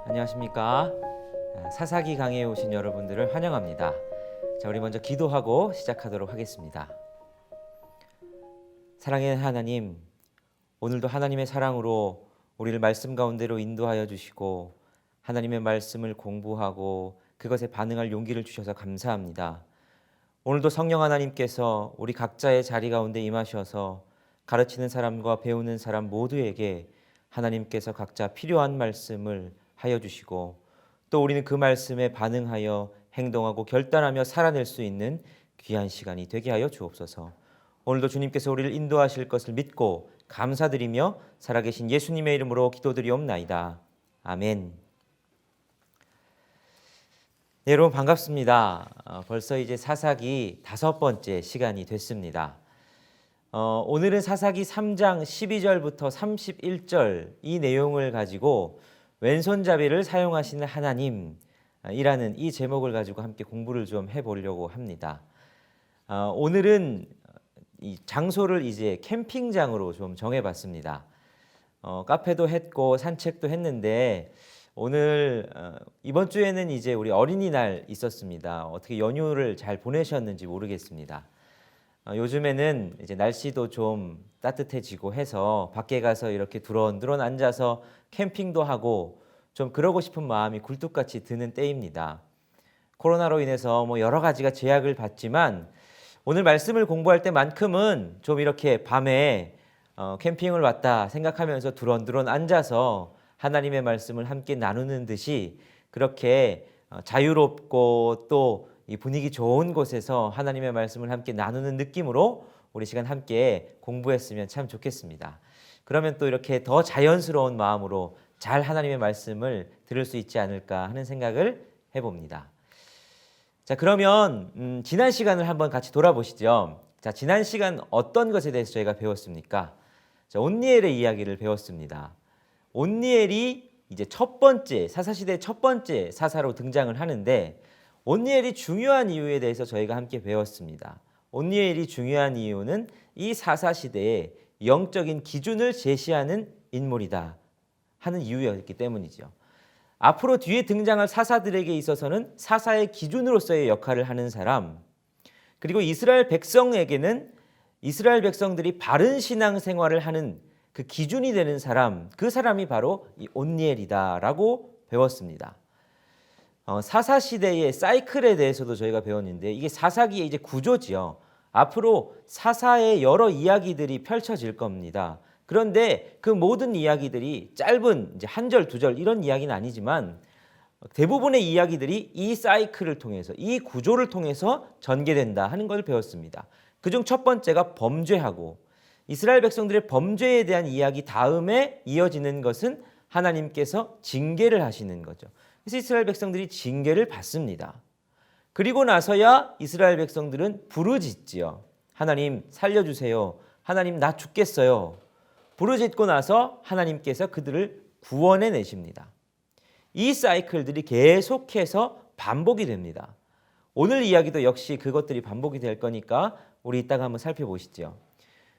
안녕하십니까. 사사기 강의에 오신 여러분들을 환영합니다. 자, 우리 먼저 기도하고 시작하도록 하겠습니다. 사랑의 하나님, 오늘도 하나님의 사랑으로 우리를 말씀 가운데로 인도하여 주시고 하나님의 말씀을 공부하고 그것에 반응할 용기를 주셔서 감사합니다. 오늘도 성령 하나님께서 우리 각자의 자리 가운데 임하셔서 가르치는 사람과 배우는 사람 모두에게 하나님께서 각자 필요한 말씀을 하여 주시고 또 우리는 그 말씀에 반응하여 행동하고 결단하며 살아낼 수 있는 귀한 시간이 되게 하여 주옵소서. 오늘도 주님께서 우리를 인도하실 것을 믿고 감사드리며 살아계신 예수님의 이름으로 기도드리옵나이다. 아멘. 네, 여러분 반갑습니다. 벌써 이제 사사기 5번째 시간이 됐습니다. 오늘은 사사기 3장 12절부터 31절 이 내용을 가지고 왼손잡이를 사용하시는 하나님이라는 이 제목을 가지고 함께 공부를 좀 해보려고 합니다. 오늘은 이 장소를 이제 캠핑장으로 좀 정해봤습니다. 카페도 했고 산책도 했는데 오늘 이번 주에는 이제 우리 어린이날 있었습니다. 어떻게 연휴를 잘 보내셨는지 모르겠습니다. 요즘에는 이제 날씨도 좀 따뜻해지고 해서 밖에 가서 이렇게 두런두런 앉아서 캠핑도 하고 좀 그러고 싶은 마음이 굴뚝같이 드는 때입니다. 코로나로 인해서 뭐 여러 가지가 제약을 받지만 오늘 말씀을 공부할 때만큼은 좀 이렇게 밤에 캠핑을 왔다 생각하면서 두런두런 앉아서 하나님의 말씀을 함께 나누는 듯이 그렇게 자유롭고 또 이 분위기 좋은 곳에서 하나님의 말씀을 함께 나누는 느낌으로 우리 시간 함께 공부했으면 참 좋겠습니다. 그러면 또 이렇게 더 자연스러운 마음으로 잘 하나님의 말씀을 들을 수 있지 않을까 하는 생각을 해봅니다. 자, 그러면 지난 시간을 한번 같이 돌아보시죠. 자, 지난 시간 어떤 것에 대해서 저희가 배웠습니까? 자, 온니엘의 이야기를 배웠습니다. 온니엘이 이제 첫 번째 사사시대의 첫 번째 사사로 등장을 하는데 온니엘이 중요한 이유에 대해서 저희가 함께 배웠습니다. 온니엘이 중요한 이유는 이 사사시대의 영적인 기준을 제시하는 인물이다 하는 이유였기 때문이죠. 앞으로 뒤에 등장할 사사들에게 있어서는 사사의 기준으로서의 역할을 하는 사람, 그리고 이스라엘 백성에게는 이스라엘 백성들이 바른 신앙생활을 하는 그 기준이 되는 사람, 그 사람이 바로 이 온니엘이다라고 배웠습니다. 사사시대의 사이클에 대해서도 저희가 배웠는데 이게 사사기의 이제 구조지요. 앞으로 사사의 여러 이야기들이 펼쳐질 겁니다. 그런데 그 모든 이야기들이 짧은 이제 한 절, 두 절 이런 이야기는 아니지만 대부분의 이야기들이 이 사이클을 통해서 이 구조를 통해서 전개된다 하는 걸 배웠습니다. 그중 첫 번째가 범죄하고 이스라엘 백성들의 범죄에 대한 이야기 다음에 이어지는 것은 하나님께서 징계를 하시는 거죠. 그래서 이스라엘 백성들이 징계를 받습니다. 그리고 나서야 이스라엘 백성들은 부르짖지요. 하나님 살려주세요. 하나님 나 죽겠어요. 부르짖고 나서 하나님께서 그들을 구원해 내십니다. 이 사이클들이 계속해서 반복이 됩니다. 오늘 이야기도 역시 그것들이 반복이 될 거니까 우리 이따가 한번 살펴보시죠.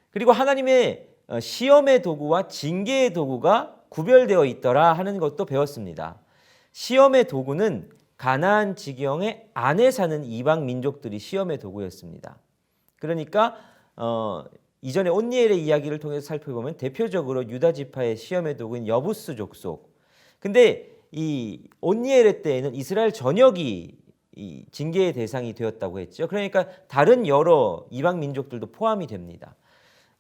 그리고 하나님의 시험의 도구와 징계의 도구가 구별되어 있더라 하는 것도 배웠습니다. 시험의 도구는 가나안 지경의 안에 사는 이방 민족들이 시험의 도구였습니다. 그러니까 이전에 온니엘의 이야기를 통해서 살펴보면 대표적으로 유다 지파의 시험의 도구인 여부스 족속. 근데 이 온니엘의 때에는 이스라엘 전역이 이 징계의 대상이 되었다고 했죠. 그러니까 다른 여러 이방 민족들도 포함이 됩니다.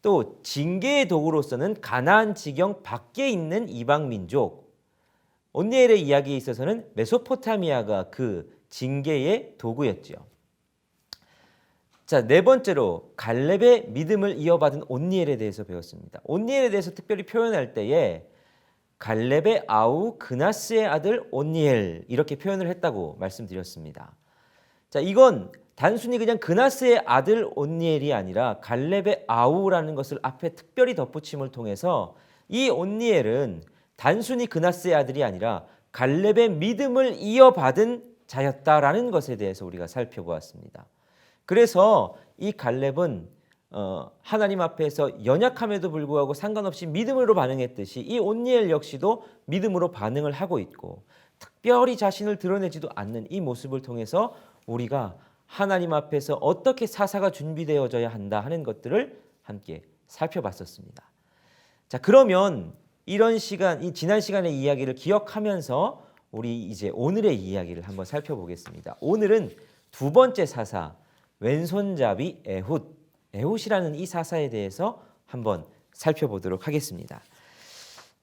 또 징계의 도구로서는 가나안 지경 밖에 있는 이방 민족, 온니엘의 이야기에 있어서는 메소포타미아가 그 징계의 도구였죠. 자, 네 번째로 갈렙의 믿음을 이어받은 온니엘에 대해서 배웠습니다. 온니엘에 대해서 특별히 표현할 때에 갈렙의 아우 그나스의 아들 온니엘 이렇게 표현을 했다고 말씀드렸습니다. 자, 이건 단순히 그냥 그나스의 아들 온니엘이 아니라 갈렙의 아우라는 것을 앞에 특별히 덧붙임을 통해서 이 온니엘은 단순히 그나스의 아들이 아니라 갈렙의 믿음을 이어받은 자였다라는 것에 대해서 우리가 살펴보았습니다. 그래서 이 갈렙은 하나님 앞에서 연약함에도 불구하고 상관없이 믿음으로 반응했듯이 이 온니엘 역시도 믿음으로 반응을 하고 있고 특별히 자신을 드러내지도 않는 이 모습을 통해서 우리가 하나님 앞에서 어떻게 사사가 준비되어져야 한다 하는 것들을 함께 살펴봤었습니다. 자, 그러면 이런 시간, 이 지난 시간의 이야기를 기억하면서 우리 이제 오늘의 이야기를 한번 살펴보겠습니다. 오늘은 두 번째 사사, 왼손잡이 에훗이라는 이 사사에 대해서 한번 살펴보도록 하겠습니다.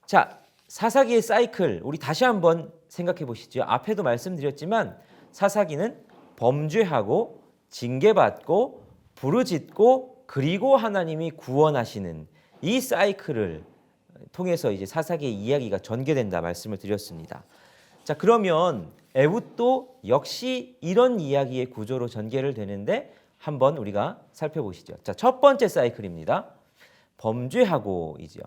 자, 사사기의 사이클 우리 다시 한번 생각해 보시죠. 앞에도 말씀드렸지만 사사기는 범죄하고 징계받고 부르짖고 그리고 하나님이 구원하시는 이 사이클을 통해서 이제 사사기의 이야기가 전개된다 말씀을 드렸습니다. 자, 그러면 에훗도 역시 이런 이야기의 구조로 전개를 되는데 한번 우리가 살펴보시죠. 자, 첫 번째 사이클입니다. 범죄하고이죠.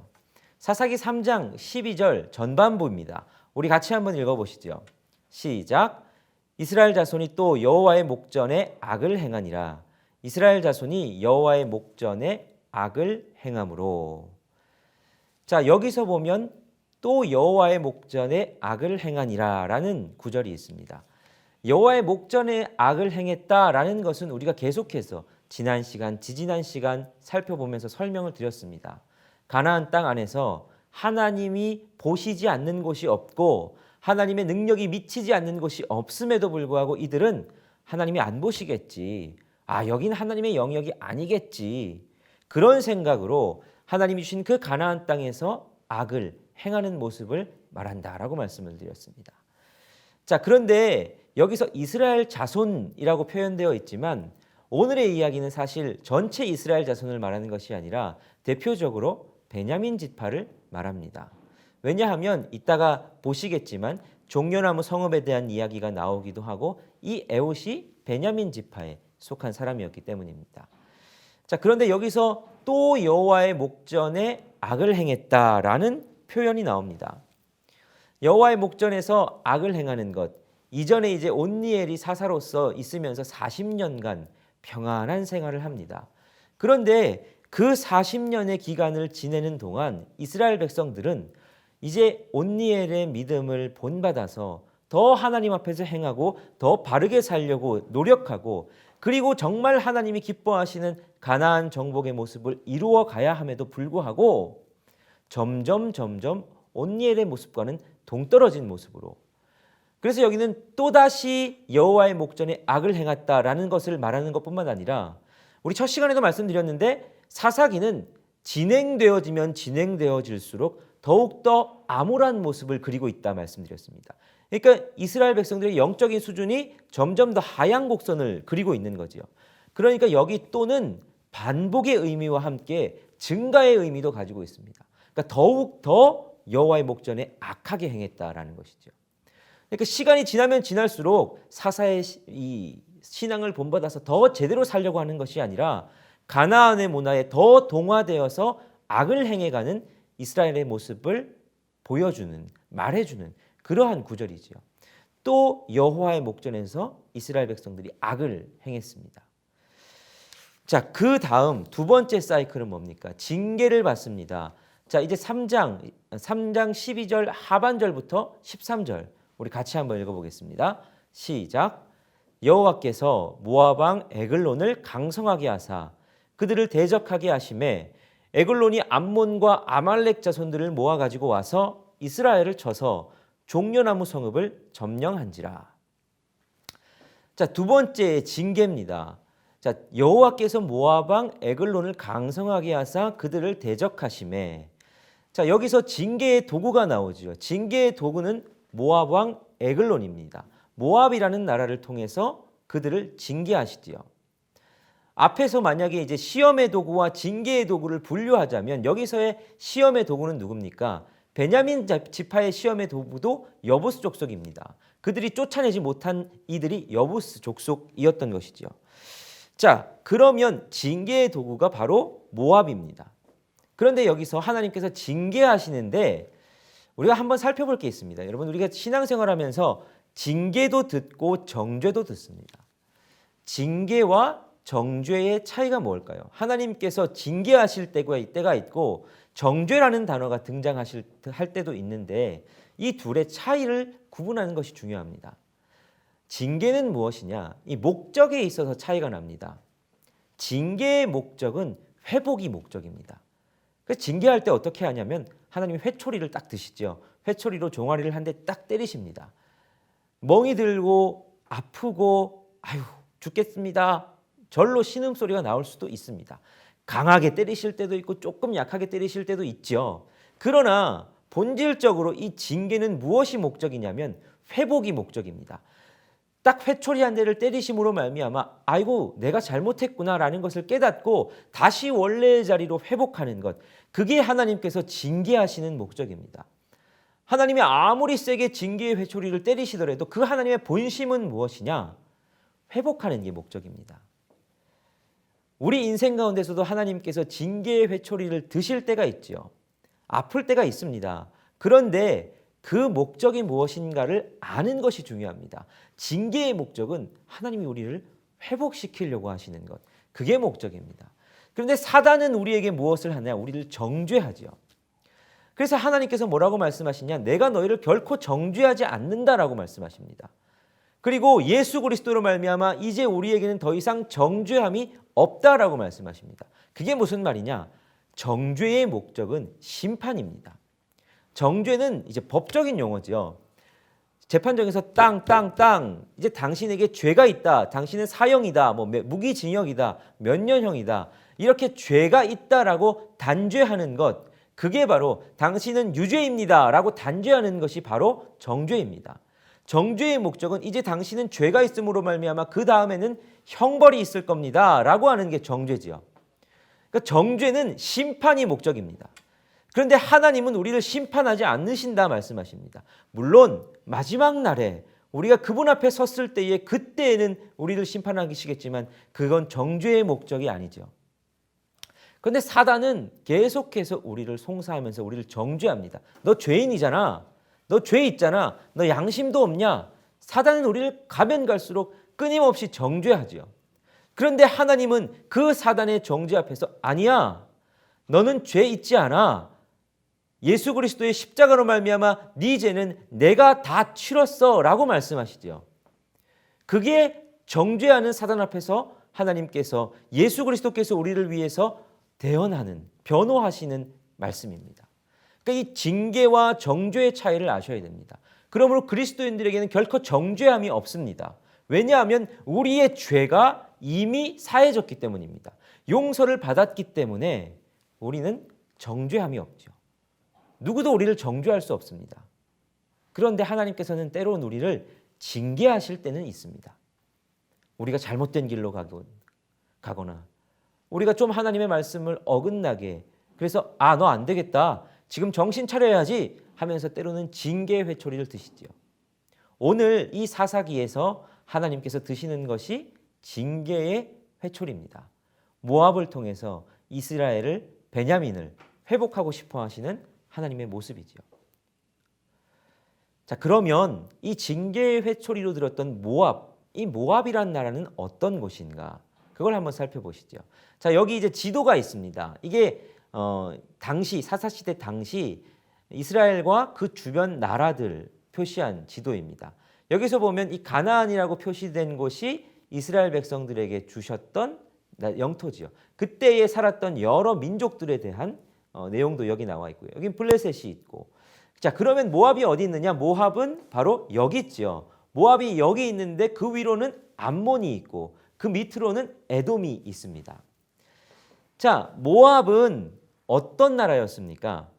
사사기 3장 12절 전반부입니다. 우리 같이 한번 읽어보시죠. 시작. 이스라엘 자손이 또 여호와의 목전에 악을 행하니라. 이스라엘 자손이 여호와의 목전에 악을 행함으로. 자, 여기서 보면 또 여호와의 목전에 악을 행하니라라는 구절이 있습니다. 여호와의 목전에 악을 행했다라는 것은 우리가 계속해서 지난 시간, 지지난 시간 살펴보면서 설명을 드렸습니다. 가나안 땅 안에서 하나님이 보시지 않는 곳이 없고 하나님의 능력이 미치지 않는 곳이 없음에도 불구하고 이들은 하나님이 안 보시겠지. 여긴 하나님의 영역이 아니겠지. 그런 생각으로 하나님이 주신 그 가나안 땅에서 악을 행하는 모습을 말한다라고 말씀을 드렸습니다. 자, 그런데 여기서 이스라엘 자손이라고 표현되어 있지만 오늘의 이야기는 사실 전체 이스라엘 자손을 말하는 것이 아니라 대표적으로 베냐민 지파를 말합니다. 왜냐하면 이따가 보시겠지만 종려나무 성읍에 대한 이야기가 나오기도 하고 이 에훗이 베냐민 지파에 속한 사람이었기 때문입니다. 자, 그런데 여기서 또 여호와의 목전에 악을 행했다라는 표현이 나옵니다. 여호와의 목전에서 악을 행하는 것, 이전에 이제 온니엘이 사사로서 있으면서 40년간 평안한 생활을 합니다. 그런데 그 40년의 기간을 지내는 동안 이스라엘 백성들은 이제 온니엘의 믿음을 본받아서 더 하나님 앞에서 행하고 더 바르게 살려고 노력하고 그리고 정말 하나님이 기뻐하시는 가나안 정복의 모습을 이루어 가야 함에도 불구하고 점점 온니엘의 모습과는 동떨어진 모습으로, 그래서 여기는 또다시 여호와의 목전에 악을 행했다라는 것을 말하는 것뿐만 아니라 우리 첫 시간에도 말씀드렸는데 사사기는 진행되어지면 진행되어질수록 더욱더 암울한 모습을 그리고 있다 말씀드렸습니다. 그러니까 이스라엘 백성들의 영적인 수준이 점점 더 하향 곡선을 그리고 있는 거죠. 그러니까 여기 또는 반복의 의미와 함께 증가의 의미도 가지고 있습니다. 그러니까 더욱 더 여호와의 목전에 악하게 행했다라는 것이죠. 그러니까 시간이 지나면 지날수록 사사의 이 신앙을 본받아서 더 제대로 살려고 하는 것이 아니라 가나안의 문화에 더 동화되어서 악을 행해가는 이스라엘의 모습을 보여주는, 말해주는 그러한 구절이지요. 또 여호와의 목전에서 이스라엘 백성들이 악을 행했습니다. 자, 그 다음 두 번째 사이클은 뭡니까? 징계를 받습니다. 자, 이제 3장 12절 하반절부터 13절 우리 같이 한번 읽어보겠습니다. 시작. 여호와께서 모압 왕 에글론을 강성하게 하사 그들을 대적하게 하심에 에글론이 암몬과 아말렉 자손들을 모아 가지고 와서 이스라엘을 쳐서 종려나무 성읍을 점령한지라. 자, 두 번째 징계입니다. 자, 여호와께서 모압 왕 에글론을 강성하게 하사 그들을 대적하심에, 자, 여기서 징계의 도구가 나오죠. 징계의 도구는 모압 왕 에글론입니다. 모압이라는 나라를 통해서 그들을 징계하시지요. 앞에서 만약에 이제 시험의 도구와 징계의 도구를 분류하자면 여기서의 시험의 도구는 누굽니까? 베냐민 지파의 시험의 도구도 여부스 족속입니다. 그들이 쫓아내지 못한 이들이 여부스 족속이었던 것이죠. 자, 그러면 징계의 도구가 바로 모압입니다. 그런데 여기서 하나님께서 징계하시는데 우리가 한번 살펴볼 게 있습니다. 여러분, 우리가 신앙생활하면서 징계도 듣고 정죄도 듣습니다. 징계와 정죄의 차이가 뭘까요? 하나님께서 징계하실 때가 있고 정죄라는 단어가 할 때도 있는데 이 둘의 차이를 구분하는 것이 중요합니다. 징계는 무엇이냐? 이 목적에 있어서 차이가 납니다. 징계의 목적은 회복이 목적입니다. 그래서 징계할 때 어떻게 하냐면 하나님이 회초리를 딱 드시죠. 회초리로 종아리를 한 대 딱 때리십니다. 멍이 들고 아프고 아유 죽겠습니다. 절로 신음소리가 나올 수도 있습니다. 강하게 때리실 때도 있고 조금 약하게 때리실 때도 있죠. 그러나 본질적으로 이 징계는 무엇이 목적이냐면 회복이 목적입니다. 딱 회초리 한 대를 때리심으로 말미암아 아이고 내가 잘못했구나라는 것을 깨닫고 다시 원래의 자리로 회복하는 것, 그게 하나님께서 징계하시는 목적입니다. 하나님이 아무리 세게 징계의 회초리를 때리시더라도 그 하나님의 본심은 무엇이냐? 회복하는 게 목적입니다. 우리 인생 가운데서도 하나님께서 징계의 회초리를 드실 때가 있죠. 아플 때가 있습니다. 그런데 그 목적이 무엇인가를 아는 것이 중요합니다. 징계의 목적은 하나님이 우리를 회복시키려고 하시는 것, 그게 목적입니다. 그런데 사단은 우리에게 무엇을 하냐? 우리를 정죄하죠. 그래서 하나님께서 뭐라고 말씀하시냐? 내가 너희를 결코 정죄하지 않는다라고 말씀하십니다. 그리고 예수 그리스도로 말미암아 이제 우리에게는 더 이상 정죄함이 없다라고 말씀하십니다. 그게 무슨 말이냐? 정죄의 목적은 심판입니다. 정죄는 이제 법적인 용어죠. 재판정에서 땅 이제 당신에게 죄가 있다, 당신은 사형이다, 뭐 무기징역이다, 몇 년형이다, 이렇게 죄가 있다라고 단죄하는 것, 그게 바로 당신은 유죄입니다라고 단죄하는 것이 바로 정죄입니다. 정죄의 목적은 이제 당신은 죄가 있음으로 말미암아 그 다음에는 형벌이 있을 겁니다라고 하는 게 정죄지요. 그러니까 정죄는 심판이 목적입니다. 그런데 하나님은 우리를 심판하지 않으신다 말씀하십니다. 물론 마지막 날에 우리가 그분 앞에 섰을 때에 그때에는 우리를 심판하시겠지만 그건 정죄의 목적이 아니죠. 그런데 사단은 계속해서 우리를 송사하면서 우리를 정죄합니다. 너 죄인이잖아. 너 죄 있잖아. 너 양심도 없냐. 사단은 우리를 가면 갈수록 끊임없이 정죄하죠. 그런데 하나님은 그 사단의 정죄 앞에서 아니야. 너는 죄 있지 않아. 예수 그리스도의 십자가로 말미암아 네 죄는 내가 다 치렀어 라고 말씀하시죠. 그게 정죄하는 사단 앞에서 하나님께서 예수 그리스도께서 우리를 위해서 대언하는, 변호하시는 말씀입니다. 그러니까 이 징계와 정죄의 차이를 아셔야 됩니다. 그러므로 그리스도인들에게는 결코 정죄함이 없습니다. 왜냐하면 우리의 죄가 이미 사해졌기 때문입니다. 용서를 받았기 때문에 우리는 정죄함이 없죠. 누구도 우리를 정죄할 수 없습니다. 그런데 하나님께서는 때로는 우리를 징계하실 때는 있습니다. 우리가 잘못된 길로 가거나 우리가 좀 하나님의 말씀을 어긋나게, 그래서 너 안 되겠다, 지금 정신 차려야지 하면서 때로는 징계의 회초리를 드시죠. 오늘 이 사사기에서 하나님께서 드시는 것이 징계의 회초리입니다. 모압을 통해서 이스라엘을, 베냐민을 회복하고 싶어 하시는 하나님의 모습이죠. 자, 그러면 이 징계의 회초리로 들었던 모압, 이 모압이란 나라는 어떤 곳인가? 그걸 한번 살펴보시죠. 자, 여기 이제 지도가 있습니다. 이게 당시 사사시대 당시 이스라엘과 그 주변 나라들 표시한 지도입니다. 여기서 보면 이 가나안이라고 표시된 곳이 이스라엘 백성들에게 주셨던 영토지요. 그때에 살았던 여러 민족들에 대한 내용도 여기 나와 있고요. 여긴 블레셋이 있고. 자, 그러면 모압이 어디 있느냐? 모압은 바로 여기 있죠. 모압이 여기 있는데 그 위로는 암몬이 있고 그 밑으로는 에돔이 있습니다. 자, 모압은 어떤 나라였습니까?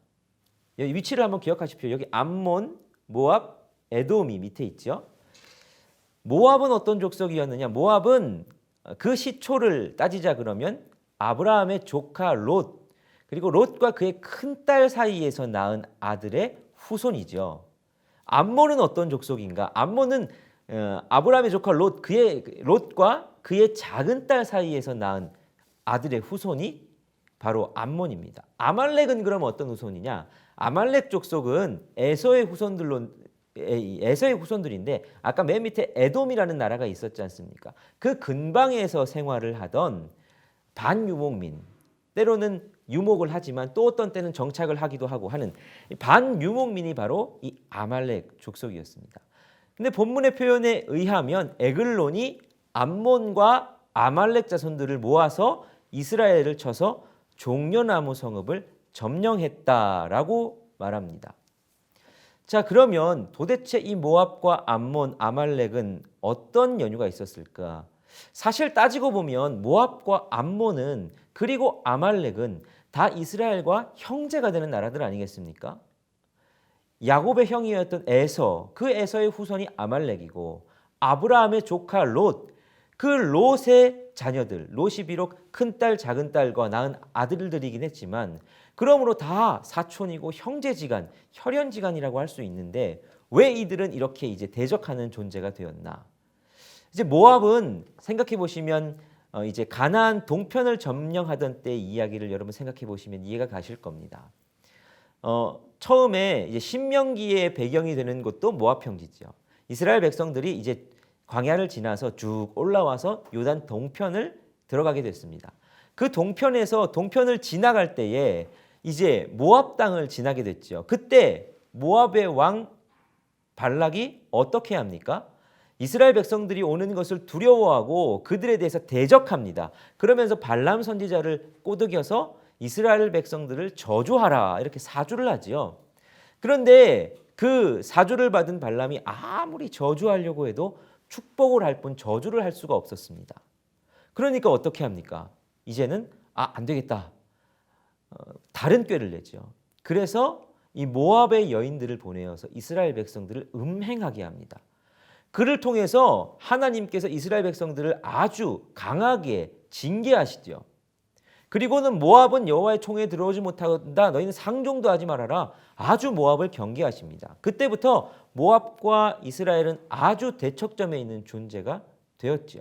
여기 위치를 한번 기억하십시오. 여기 암몬, 모압, 에돔이 밑에 있죠. 모압은 어떤 족속이었느냐? 모압은 그 시초를 따지자 그러면 아브라함의 조카 롯, 그리고 롯과 그의 큰딸 사이에서 낳은 아들의 후손이죠. 암몬은 어떤 족속인가? 암몬은 아브라함의 조카 롯과 그의 작은 딸 사이에서 낳은 아들의 후손이 바로 암몬입니다. 아말렉은 그럼 어떤 후손이냐? 아말렉 족속은 에서의 후손들로 에서의 후손들인데 아까 맨 밑에 에돔이라는 나라가 있었지 않습니까? 그 근방에서 생활을 하던 반유목민, 때로는 유목을 하지만 또 어떤 때는 정착을 하기도 하고 하는 반유목민이 바로 이 아말렉 족속이었습니다. 근데 본문의 표현에 의하면 에글론이 암몬과 아말렉 자손들을 모아서 이스라엘을 쳐서 종려나무 성읍을 점령했다라고 말합니다. 자, 그러면 도대체 이 모압과 암몬, 아말렉은 어떤 연유가 있었을까? 사실 따지고 보면 모압과 암몬은 그리고 아말렉은 다 이스라엘과 형제가 되는 나라들 아니겠습니까? 야곱의 형이었던 에서, 그 에서의 후손이 아말렉이고 아브라함의 조카 롯, 그 롯의 자녀들, 롯이 비록 큰딸 작은딸과 낳은 아들들이긴 했지만 그러므로 다 사촌이고 형제지간, 혈연지간이라고 할 수 있는데 왜 이들은 이렇게 이제 대적하는 존재가 되었나? 이제 모압은 생각해 보시면 이제 가나안 동편을 점령하던 때 이야기를 여러분 생각해 보시면 이해가 가실 겁니다. 처음에 이제 신명기의 배경이 되는 곳도 모압 평지죠. 이스라엘 백성들이 이제 광야를 지나서 쭉 올라와서 요단 동편을 들어가게 됐습니다. 그 동편을 지나갈 때에 이제 모압 땅을 지나게 됐죠. 그때 모압의 왕 발락이 어떻게 합니까? 이스라엘 백성들이 오는 것을 두려워하고 그들에 대해서 대적합니다. 그러면서 발람 선지자를 꼬드겨서 이스라엘 백성들을 저주하라 이렇게 사주를 하지요. 그런데 그 사주를 받은 발람이 아무리 저주하려고 해도 축복을 할 뿐 저주를 할 수가 없었습니다. 그러니까 어떻게 합니까? 이제는 안 되겠다. 다른 꾀를 내죠. 그래서 이 모압의 여인들을 보내어서 이스라엘 백성들을 음행하게 합니다. 그를 통해서 하나님께서 이스라엘 백성들을 아주 강하게 징계하시죠. 그리고는 모압은 여호와의 총에 들어오지 못한다. 너희는 상종도 하지 말아라. 아주 모압을 경계하십니다. 그때부터 모압과 이스라엘은 아주 대척점에 있는 존재가 되었죠.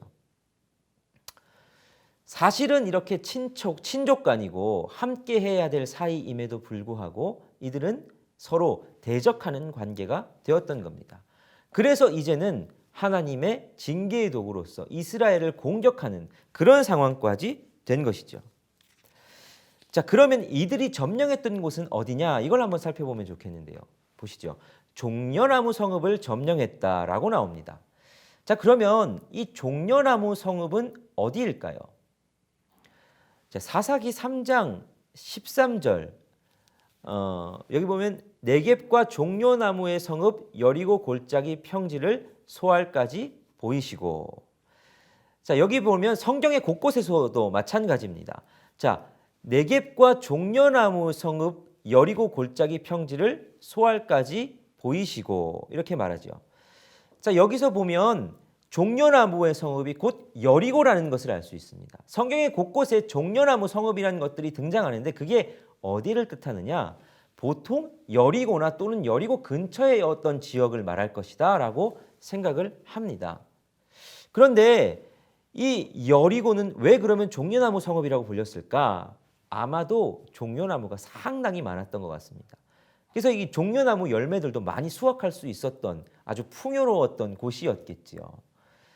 사실은 이렇게 친족간이고 함께 해야 될 사이임에도 불구하고 이들은 서로 대적하는 관계가 되었던 겁니다. 그래서 이제는 하나님의 징계의 도구로서 이스라엘을 공격하는 그런 상황까지 된 것이죠. 자, 그러면 이들이 점령했던 곳은 어디냐? 이걸 한번 살펴보면 좋겠는데요. 보시죠. 종려나무 성읍을 점령했다라고 나옵니다. 자, 그러면 이 종려나무 성읍은 어디일까요? 자, 사사기 3장 13절 여기 보면 네겝과 종려나무의 성읍 여리고 골짜기 평지를 소알까지 보이시고, 자, 여기 보면 성경의 곳곳에서도 마찬가지입니다. 자, 네겝과 종려나무 성읍 여리고 골짜기 평지를 소알까지 보이시고 이렇게 말하죠. 자, 여기서 보면 종려나무의 성읍이 곧 여리고라는 것을 알 수 있습니다. 성경의 곳곳에 종려나무 성읍이라는 것들이 등장하는데 그게 어디를 뜻하느냐? 보통 여리고나 또는 여리고 근처의 어떤 지역을 말할 것이다 라고 생각을 합니다. 그런데 이 여리고는 왜 그러면 종려나무 성읍이라고 불렸을까? 아마도 종려나무가 상당히 많았던 것 같습니다. 그래서 이 종려나무 열매들도 많이 수확할 수 있었던 아주 풍요로웠던 곳이었겠지요.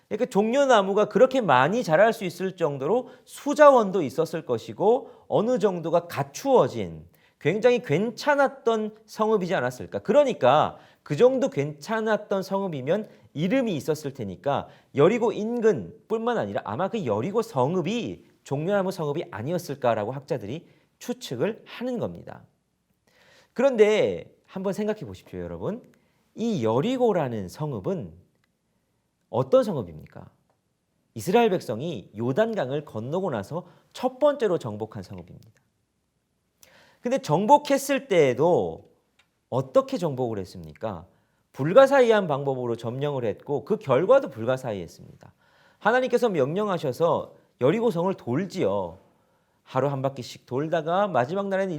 그러니까 종려나무가 그렇게 많이 자랄 수 있을 정도로 수자원도 있었을 것이고 어느 정도가 갖추어진 굉장히 괜찮았던 성읍이지 않았을까. 그러니까 그 정도 괜찮았던 성읍이면 이름이 있었을 테니까 여리고 인근뿐만 아니라 아마 그 여리고 성읍이 종려나무 성읍이 아니었을까라고 학자들이 추측을 하는 겁니다. 그런데 한번 생각해 보십시오, 여러분. 이 여리고라는 성읍은 어떤 성읍입니까? 이스라엘 백성이 요단강을 건너고 나서 첫 번째로 정복한 성읍입니다. 근데 정복했을 때에도 어떻게 정복을 했습니까? 불가사의한 방법으로 점령을 했고 그 결과도 불가사의했습니다. 하나님께서 명령하셔서 여리고성을 돌지요. 하루 한 바퀴씩 돌다가 마지막 날에는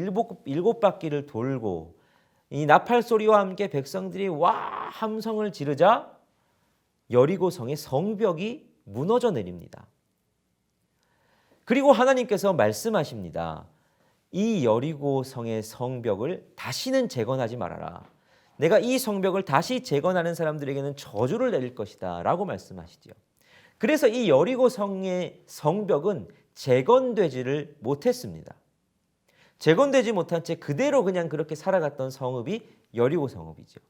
일곱 바퀴를 돌고 이 나팔 소리와 함께 백성들이 와 함성을 지르자 여리고성의 성벽이 무너져 내립니다. 그리고 하나님께서 말씀하십니다. 이 여리고성의 성벽을 다시는 재건하지 말아라. 내가 이 성벽을 다시 재건하는 사람들에게는 저주를 내릴 것이다 라고 말씀하시죠. 그래서 이 여리고 성의 성벽은 재건되지를 못했습니다. 재건되지 못한 채 그대로 그냥 그렇게 살아갔던 성읍이 여리고 성읍이죠.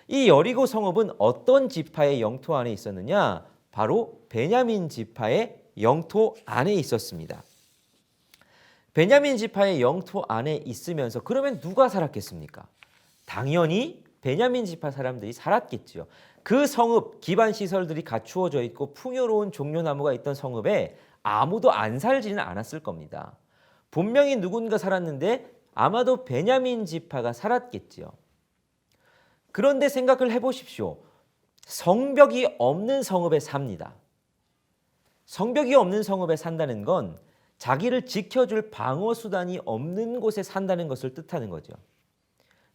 이 여리고 성읍은 어떤 지파의 영토 안에 있었느냐? 바로 베냐민 지파의 영토 안에 있었습니다. 베냐민 지파의 영토 안에 있으면서 그러면 누가 살았겠습니까? 당연히 베냐민 지파 사람들이 살았겠죠. 그 성읍 기반 시설들이 갖추어져 있고 풍요로운 종려나무가 있던 성읍에 아무도 안 살지는 않았을 겁니다. 분명히 누군가 살았는데 아마도 베냐민 지파가 살았겠지요. 그런데 생각을 해보십시오. 성벽이 없는 성읍에 삽니다. 성벽이 없는 성읍에 산다는 건 자기를 지켜줄 방어 수단이 없는 곳에 산다는 것을 뜻하는 거죠.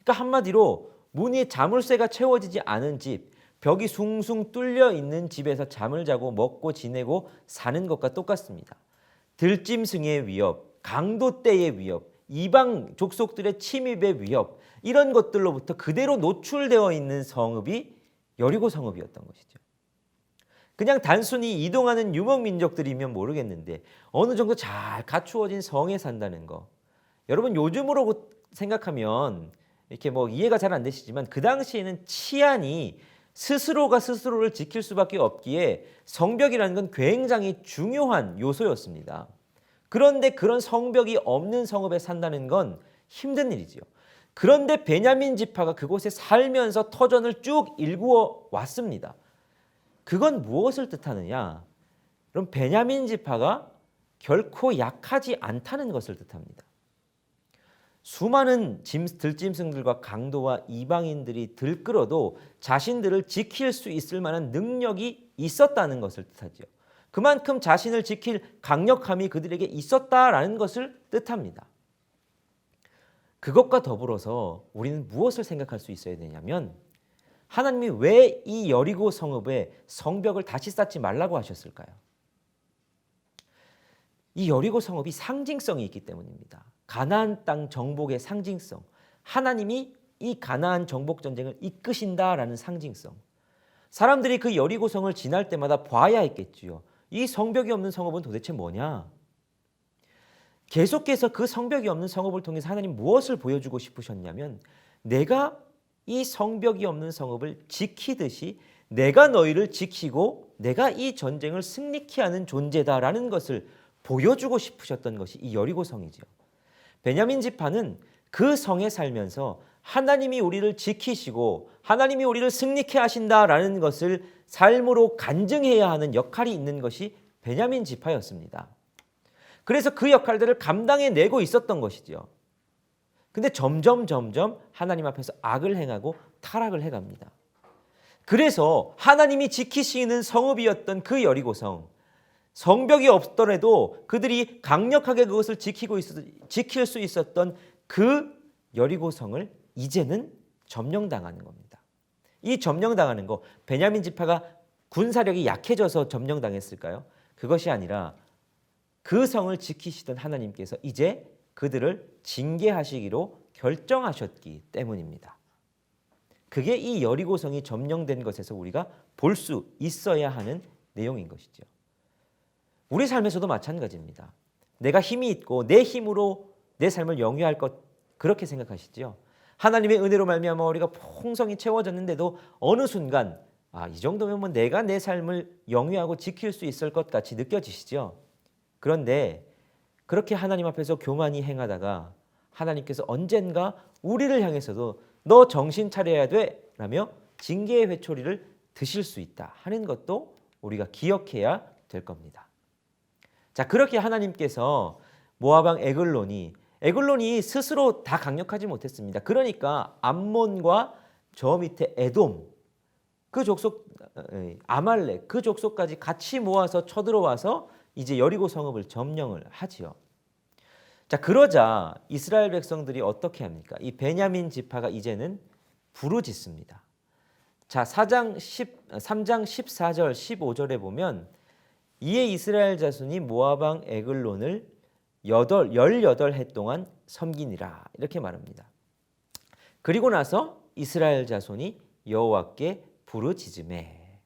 그러니까 한마디로 문이 자물쇠가 채워지지 않은 집, 벽이 숭숭 뚫려 있는 집에서 잠을 자고 먹고 지내고 사는 것과 똑같습니다. 들짐승의 위협, 강도떼의 위협, 이방 족속들의 침입의 위협, 이런 것들로부터 그대로 노출되어 있는 성읍이 여리고 성읍이었던 것이죠. 그냥 단순히 이동하는 유목민족들이면 모르겠는데 어느 정도 잘 갖추어진 성에 산다는 거. 여러분 요즘으로 생각하면 이렇게 뭐 이해가 잘 안 되시지만 그 당시에는 치안이 스스로가 스스로를 지킬 수밖에 없기에 성벽이라는 건 굉장히 중요한 요소였습니다. 그런데 그런 성벽이 없는 성읍에 산다는 건 힘든 일이지요. 그런데 베냐민 지파가 그곳에 살면서 터전을 쭉 일구어 왔습니다. 그건 무엇을 뜻하느냐? 그럼 베냐민 지파가 결코 약하지 않다는 것을 뜻합니다. 수많은 들짐승들과 강도와 이방인들이 들끓어도 자신들을 지킬 수 있을 만한 능력이 있었다는 것을 뜻하죠. 그만큼 자신을 지킬 강력함이 그들에게 있었다라는 것을 뜻합니다. 그것과 더불어서 우리는 무엇을 생각할 수 있어야 되냐면 하나님이 왜 이 여리고 성읍에 성벽을 다시 쌓지 말라고 하셨을까요? 이 여리고 성읍이 상징성이 있기 때문입니다. 가나안 땅 정복의 상징성, 하나님이 이 가나안 정복 전쟁을 이끄신다라는 상징성. 사람들이 그 여리고 성을 지날 때마다 봐야 했겠지요. 이 성벽이 없는 성읍은 도대체 뭐냐? 계속해서 그 성벽이 없는 성읍을 통해서 하나님 무엇을 보여주고 싶으셨냐면 내가 이 성벽이 없는 성읍을 지키듯이 내가 너희를 지키고 내가 이 전쟁을 승리케 하는 존재다라는 것을 보여주고 싶으셨던 것이 이 여리고 성이죠. 베냐민 지파는 그 성에 살면서 하나님이 우리를 지키시고 하나님이 우리를 승리케 하신다라는 것을 삶으로 간증해야 하는 역할이 있는 것이 베냐민 지파였습니다. 그래서 그 역할들을 감당해내고 있었던 것이죠. 근데 점점 하나님 앞에서 악을 행하고 타락을 해갑니다. 그래서 하나님이 지키시는 성읍이었던 그 여리고성, 성벽이 없더라도 그들이 강력하게 그것을 지킬 수 있었던 그 여리고성을 이제는 점령당하는 겁니다. 이 점령당하는 거, 베냐민 지파가 군사력이 약해져서 점령당했을까요? 그것이 아니라 그 성을 지키시던 하나님께서 이제 그들을 징계하시기로 결정하셨기 때문입니다. 그게 이 여리고성이 점령된 것에서 우리가 볼 수 있어야 하는 내용인 것이죠. 우리 삶에서도 마찬가지입니다. 내가 힘이 있고 내 힘으로 내 삶을 영위할 것 그렇게 생각하시죠? 하나님의 은혜로 말미암아 우리가 풍성히 채워졌는데도 어느 순간 이 정도면 뭐 내가 내 삶을 영위하고 지킬 수 있을 것 같이 느껴지시죠? 그런데 그렇게 하나님 앞에서 교만히 행하다가 하나님께서 언젠가 우리를 향해서도 너 정신 차려야 돼 라며 징계의 회초리를 드실 수 있다 하는 것도 우리가 기억해야 될 겁니다. 자, 그렇게 하나님께서 모압 왕 에글론이 스스로 다 강력하지 못했습니다. 그러니까 암몬과 저 밑에 에돔 그 족속 아말렉 그 족속까지 같이 모아서 쳐들어와서 이제 여리고 성읍을 점령을 하지요. 자, 그러자 이스라엘 백성들이 어떻게 합니까? 이 베냐민 지파가 이제는 부르짖습니다. 자, 3장 14절 15절에 보면 이에 이스라엘 자손이 모압 왕 에글론을 18해 동안 섬기니라 이렇게 말합니다. 그리고 나서 이스라엘 자손이 여호와께 부르짖음에.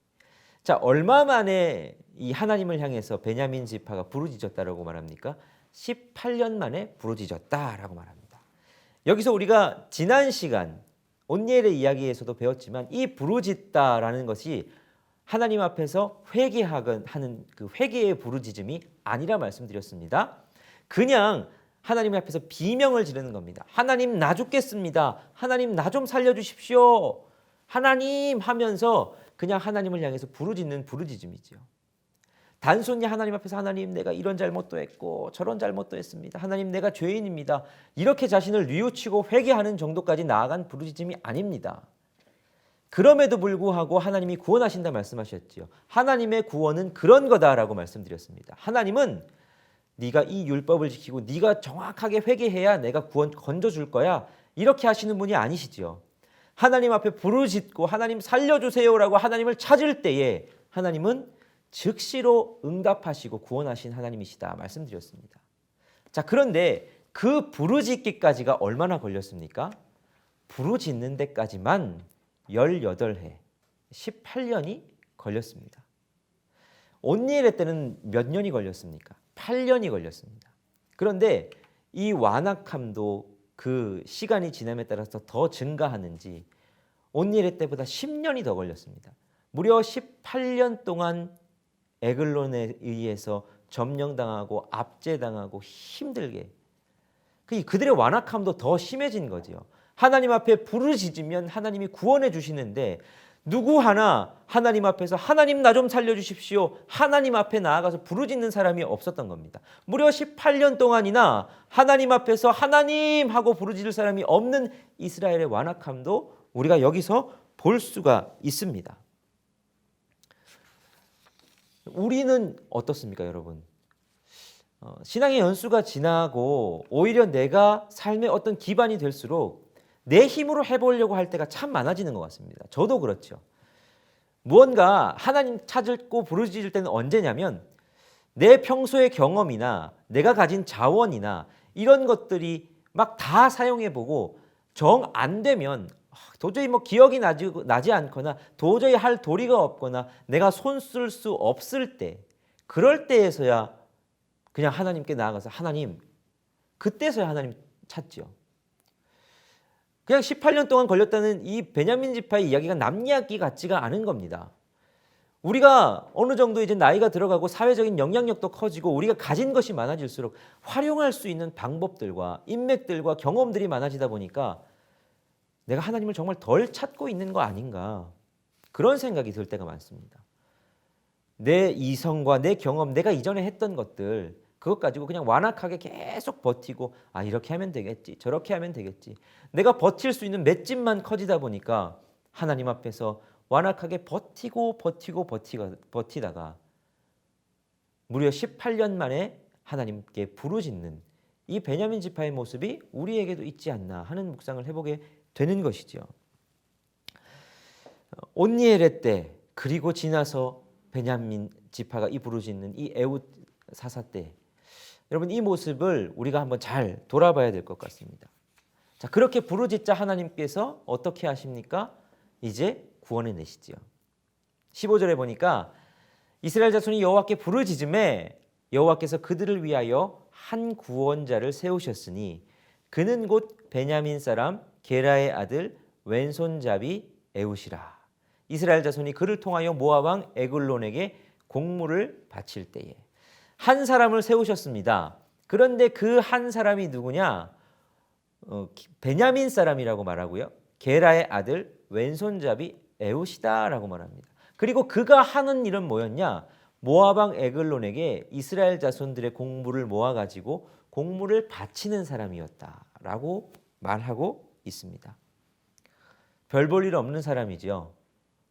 자, 얼마 만에 이 하나님을 향해서 베냐민 지파가 부르짖었다라고 말합니까? 18년 만에 부르짖었다라고 말합니다. 여기서 우리가 지난 시간 온니엘의 이야기에서도 배웠지만 이 부르짖다라는 것이 하나님 앞에서 회개하는 그 회개의 부르짖음이 아니라 말씀드렸습니다. 그냥 하나님 앞에서 비명을 지르는 겁니다. 하나님 나 죽겠습니다. 하나님 나 좀 살려주십시오. 하나님 하면서 그냥 하나님을 향해서 부르짖는 부르짖음이지요. 단순히 하나님 앞에서 하나님 내가 이런 잘못도 했고 저런 잘못도 했습니다. 하나님 내가 죄인입니다. 이렇게 자신을 뉘우치고 회개하는 정도까지 나아간 부르짖음이 아닙니다. 그럼에도 불구하고 하나님이 구원하신다 말씀하셨지요. 하나님의 구원은 그런 거다라고 말씀드렸습니다. 하나님은 네가 이 율법을 지키고 네가 정확하게 회개해야 내가 구원 건져줄 거야. 이렇게 하시는 분이 아니시지요. 하나님 앞에 부르짖고 하나님 살려주세요라고 하나님을 찾을 때에 하나님은 즉시로 응답하시고 구원하신 하나님이시다 말씀드렸습니다. 자, 그런데 그 부르짖기까지가 얼마나 걸렸습니까? 부르짖는 데까지만 18해, 18년이 걸렸습니다. 온니엘의 때는 몇 년이 걸렸습니까? 8년이 걸렸습니다. 그런데 이 완악함도 그 시간이 지남에 따라서 더 증가하는지 온니엘의 때보다 10년이 더 걸렸습니다. 무려 18년 동안 에글론에 의해서 점령당하고 압제당하고 힘들게 그들의 완악함도 더 심해진 거지요. 하나님 앞에 부르짖으면 하나님이 구원해 주시는데 누구 하나 하나님 앞에서 하나님 나 좀 살려주십시오. 하나님 앞에 나아가서 부르짖는 사람이 없었던 겁니다. 무려 18년 동안이나 하나님 앞에서 하나님 하고 부르짖을 사람이 없는 이스라엘의 완악함도 우리가 여기서 볼 수가 있습니다. 우리는 어떻습니까, 여러분? 신앙의 연수가 지나고 오히려 내가 삶의 어떤 기반이 될수록 내 힘으로 해보려고 할 때가 참 많아지는 것 같습니다. 저도 그렇죠. 무언가 하나님 찾고 부르짖을 때는 언제냐면 내 평소의 경험이나 내가 가진 자원이나 이런 것들이 막 다 사용해보고 정 안 되면 도저히 기억이 나지 않거나 도저히 할 도리가 없거나 내가 손 쓸 수 없을 때 그럴 때에서야 그냥 하나님께 나아가서 하나님 그때서야 하나님 찾죠. 그냥 18년 동안 걸렸다는 이 베냐민 지파의 이야기가 남 이야기 같지가 않은 겁니다. 우리가 어느 정도 이제 나이가 들어가고 사회적인 영향력도 커지고 우리가 가진 것이 많아질수록 활용할 수 있는 방법들과 인맥들과 경험들이 많아지다 보니까 내가 하나님을 정말 덜 찾고 있는 거 아닌가 그런 생각이 들 때가 많습니다. 내 이성과 내 경험, 내가 이전에 했던 것들 그것 가지고 그냥 완악하게 계속 버티고 이렇게 하면 되겠지 저렇게 하면 되겠지 내가 버틸 수 있는 맷집만 커지다 보니까 하나님 앞에서 완악하게 버티다가 무려 18년 만에 하나님께 부르짖는 이 베냐민 지파의 모습이 우리에게도 있지 않나 하는 묵상을 해보게 되는 것이죠. 온니엘의 때 그리고 지나서 베냐민 지파가 이 부르짖는 이 에훗 사사 때 여러분 이 모습을 우리가 한번 잘 돌아봐야 될 것 같습니다. 자, 그렇게 부르짖자 하나님께서 어떻게 하십니까? 이제 구원해 내시지요. 15절에 보니까 이스라엘 자손이 여호와께 부르짖음에 여호와께서 그들을 위하여 한 구원자를 세우셨으니 그는 곧 베냐민 사람 게라의 아들 왼손잡이 에훗이라. 이스라엘 자손이 그를 통하여 모압 왕 에글론에게 공물을 바칠 때에 한 사람을 세우셨습니다. 그런데 그 한 사람이 누구냐? 베냐민 사람이라고 말하고요. 게라의 아들 왼손잡이 에훗이다라고 말합니다. 그리고 그가 하는 일은 뭐였냐? 모압 왕 에글론에게 이스라엘 자손들의 공물을 모아가지고 공물을 바치는 사람이었다라고 말하고 있습니다. 별 볼 일 없는 사람이죠.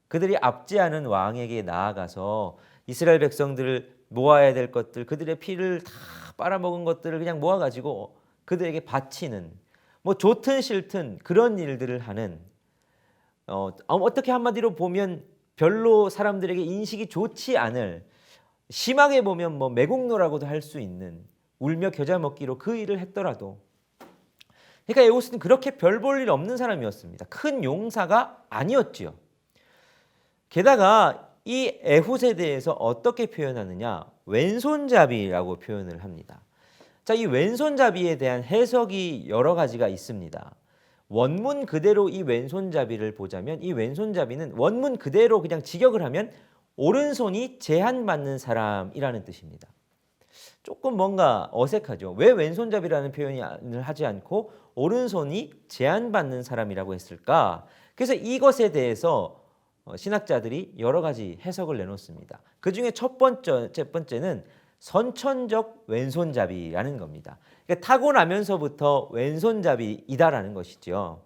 그들이 압제하는 왕에게 나아가서 이스라엘 백성들을 모아야 될 것들, 그들의 피를 다 빨아먹은 것들을 그냥 모아가지고 그들에게 바치는 좋든 싫든 그런 일들을 하는 어떻게 한마디로 보면 별로 사람들에게 인식이 좋지 않을 심하게 보면 매국노라고도 할 수 있는 울며 겨자 먹기로 그 일을 했더라도 그러니까 에훗은 그렇게 별 볼 일 없는 사람이었습니다. 큰 용사가 아니었지요. 게다가 이 에훗에 대해서 어떻게 표현하느냐? 왼손잡이라고 표현을 합니다. 자, 이 왼손잡이에 대한 해석이 여러 가지가 있습니다. 원문 그대로 이 왼손잡이를 보자면 이 왼손잡이는 원문 그대로 그냥 직역을 하면 오른손이 제한받는 사람이라는 뜻입니다. 조금 뭔가 어색하죠. 왜 왼손잡이라는 표현을 하지 않고 오른손이 제한받는 사람이라고 했을까? 그래서 이것에 대해서 신학자들이 여러 가지 해석을 내놓습니다. 그중에 첫 번째는 선천적 왼손잡이라는 겁니다. 그러니까 타고나면서부터 왼손잡이이다라는 것이죠.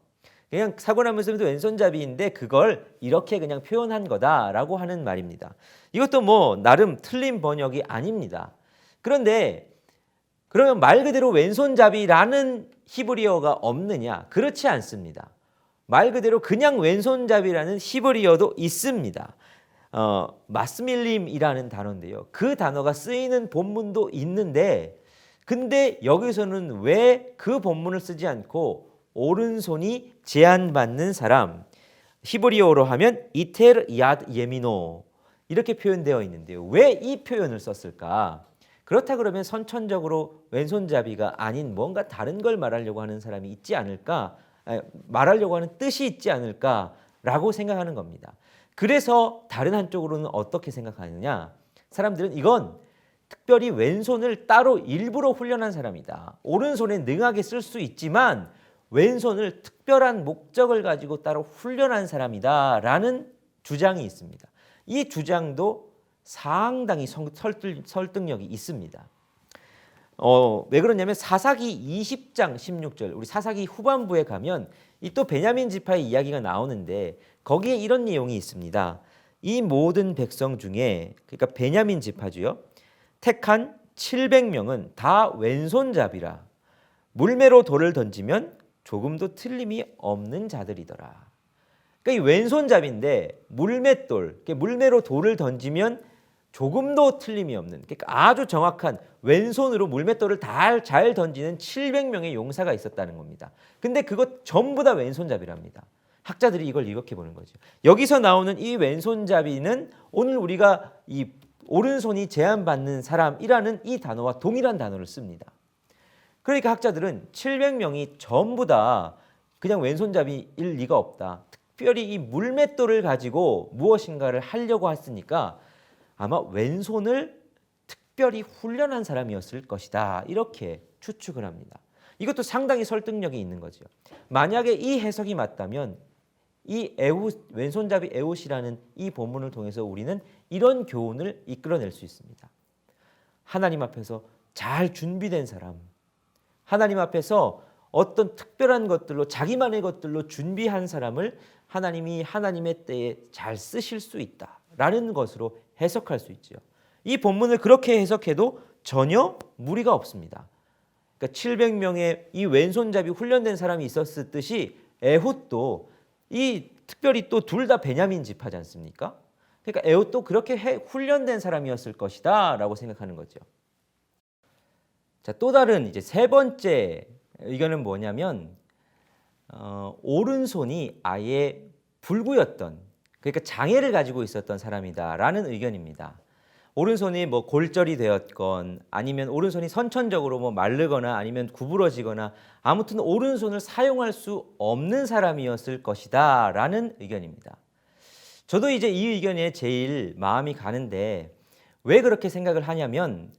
그냥 타고나면서부터 왼손잡이인데 그걸 이렇게 그냥 표현한 거다라고 하는 말입니다. 이것도 뭐 나름 틀린 번역이 아닙니다. 그런데 그러면 말 그대로 왼손잡이라는 히브리어가 없느냐? 그렇지 않습니다. 말 그대로 그냥 왼손잡이라는 히브리어도 있습니다. 마스밀림이라는 단어인데요. 그 단어가 쓰이는 본문도 있는데 근데 여기서는 왜 그 본문을 쓰지 않고 오른손이 제한받는 사람, 히브리어로 하면 이텔 야드 예미노 이렇게 표현되어 있는데요. 왜 이 표현을 썼을까? 그렇다 그러면 선천적으로 왼손잡이가 아닌 뭔가 다른 걸 말하려고 하는 사람이 있지 않을까? 말하려고 하는 뜻이 있지 않을까라고 생각하는 겁니다. 그래서 다른 한쪽으로는 어떻게 생각하느냐? 사람들은 이건 특별히 왼손을 따로 일부러 훈련한 사람이다. 오른손에 능하게 쓸 수 있지만 왼손을 특별한 목적을 가지고 따로 훈련한 사람이다라는 주장이 있습니다. 이 주장도 상당히 설득력이 있습니다. 왜 그러냐면 사사기 20장 16절 우리 사사기 후반부에 가면 이 또 베냐민 지파의 이야기가 나오는데 거기에 이런 내용이 있습니다. 이 모든 백성 중에 그러니까 베냐민 지파주요. 택한 700명은 다 왼손잡이라 물매로 돌을 던지면 조금도 틀림이 없는 자들이더라. 그러니까 이 왼손잡이인데 물맷돌, 물매로 돌을 던지면 조금도 틀림이 없는 그러니까 아주 정확한 왼손으로 물맷돌을 잘 던지는 700명의 용사가 있었다는 겁니다. 근데 그것 전부 다 왼손잡이랍니다. 학자들이 이걸 이렇게 보는 거죠. 여기서 나오는 이 왼손잡이는 오늘 우리가 이 오른손이 제한받는 사람이라는 이 단어와 동일한 단어를 씁니다. 그러니까 학자들은 700명이 전부 다 그냥 왼손잡이일 리가 없다. 특별히 이 물맷돌을 가지고 무엇인가를 하려고 했으니까 아마 왼손을 특별히 훈련한 사람이었을 것이다. 이렇게 추측을 합니다. 이것도 상당히 설득력이 있는 거죠. 만약에 이 해석이 맞다면 이 에훗, 왼손잡이 에훗이라는 이 본문을 통해서 우리는 이런 교훈을 이끌어낼 수 있습니다. 하나님 앞에서 잘 준비된 사람, 하나님 앞에서 어떤 특별한 것들로 자기만의 것들로 준비한 사람을 하나님이 하나님의 때에 잘 쓰실 수 있다라는 것으로 해석할 수 있죠. 이 본문을 그렇게 해석해도 전혀 무리가 없습니다. 그러니까 700명의 이 왼손잡이 훈련된 사람이 있었을 듯이 에훗도 이 특별히 또 둘 다 베냐민 지파지 않습니까? 그러니까 에훗도 그렇게 훈련된 사람이었을 것이다라고 생각하는 거죠. 자, 또 다른 이제 세 번째 의견은 뭐냐면 오른손이 아예 불구였던 그러니까 장애를 가지고 있었던 사람이다라는 의견입니다. 오른손이 뭐 골절이 되었건 아니면 오른손이 선천적으로 뭐 마르거나 아니면 구부러지거나 아무튼 오른손을 사용할 수 없는 사람이었을 것이다라는 의견입니다. 저도 이제 이 의견에 제일 마음이 가는데 왜 그렇게 생각을 하냐면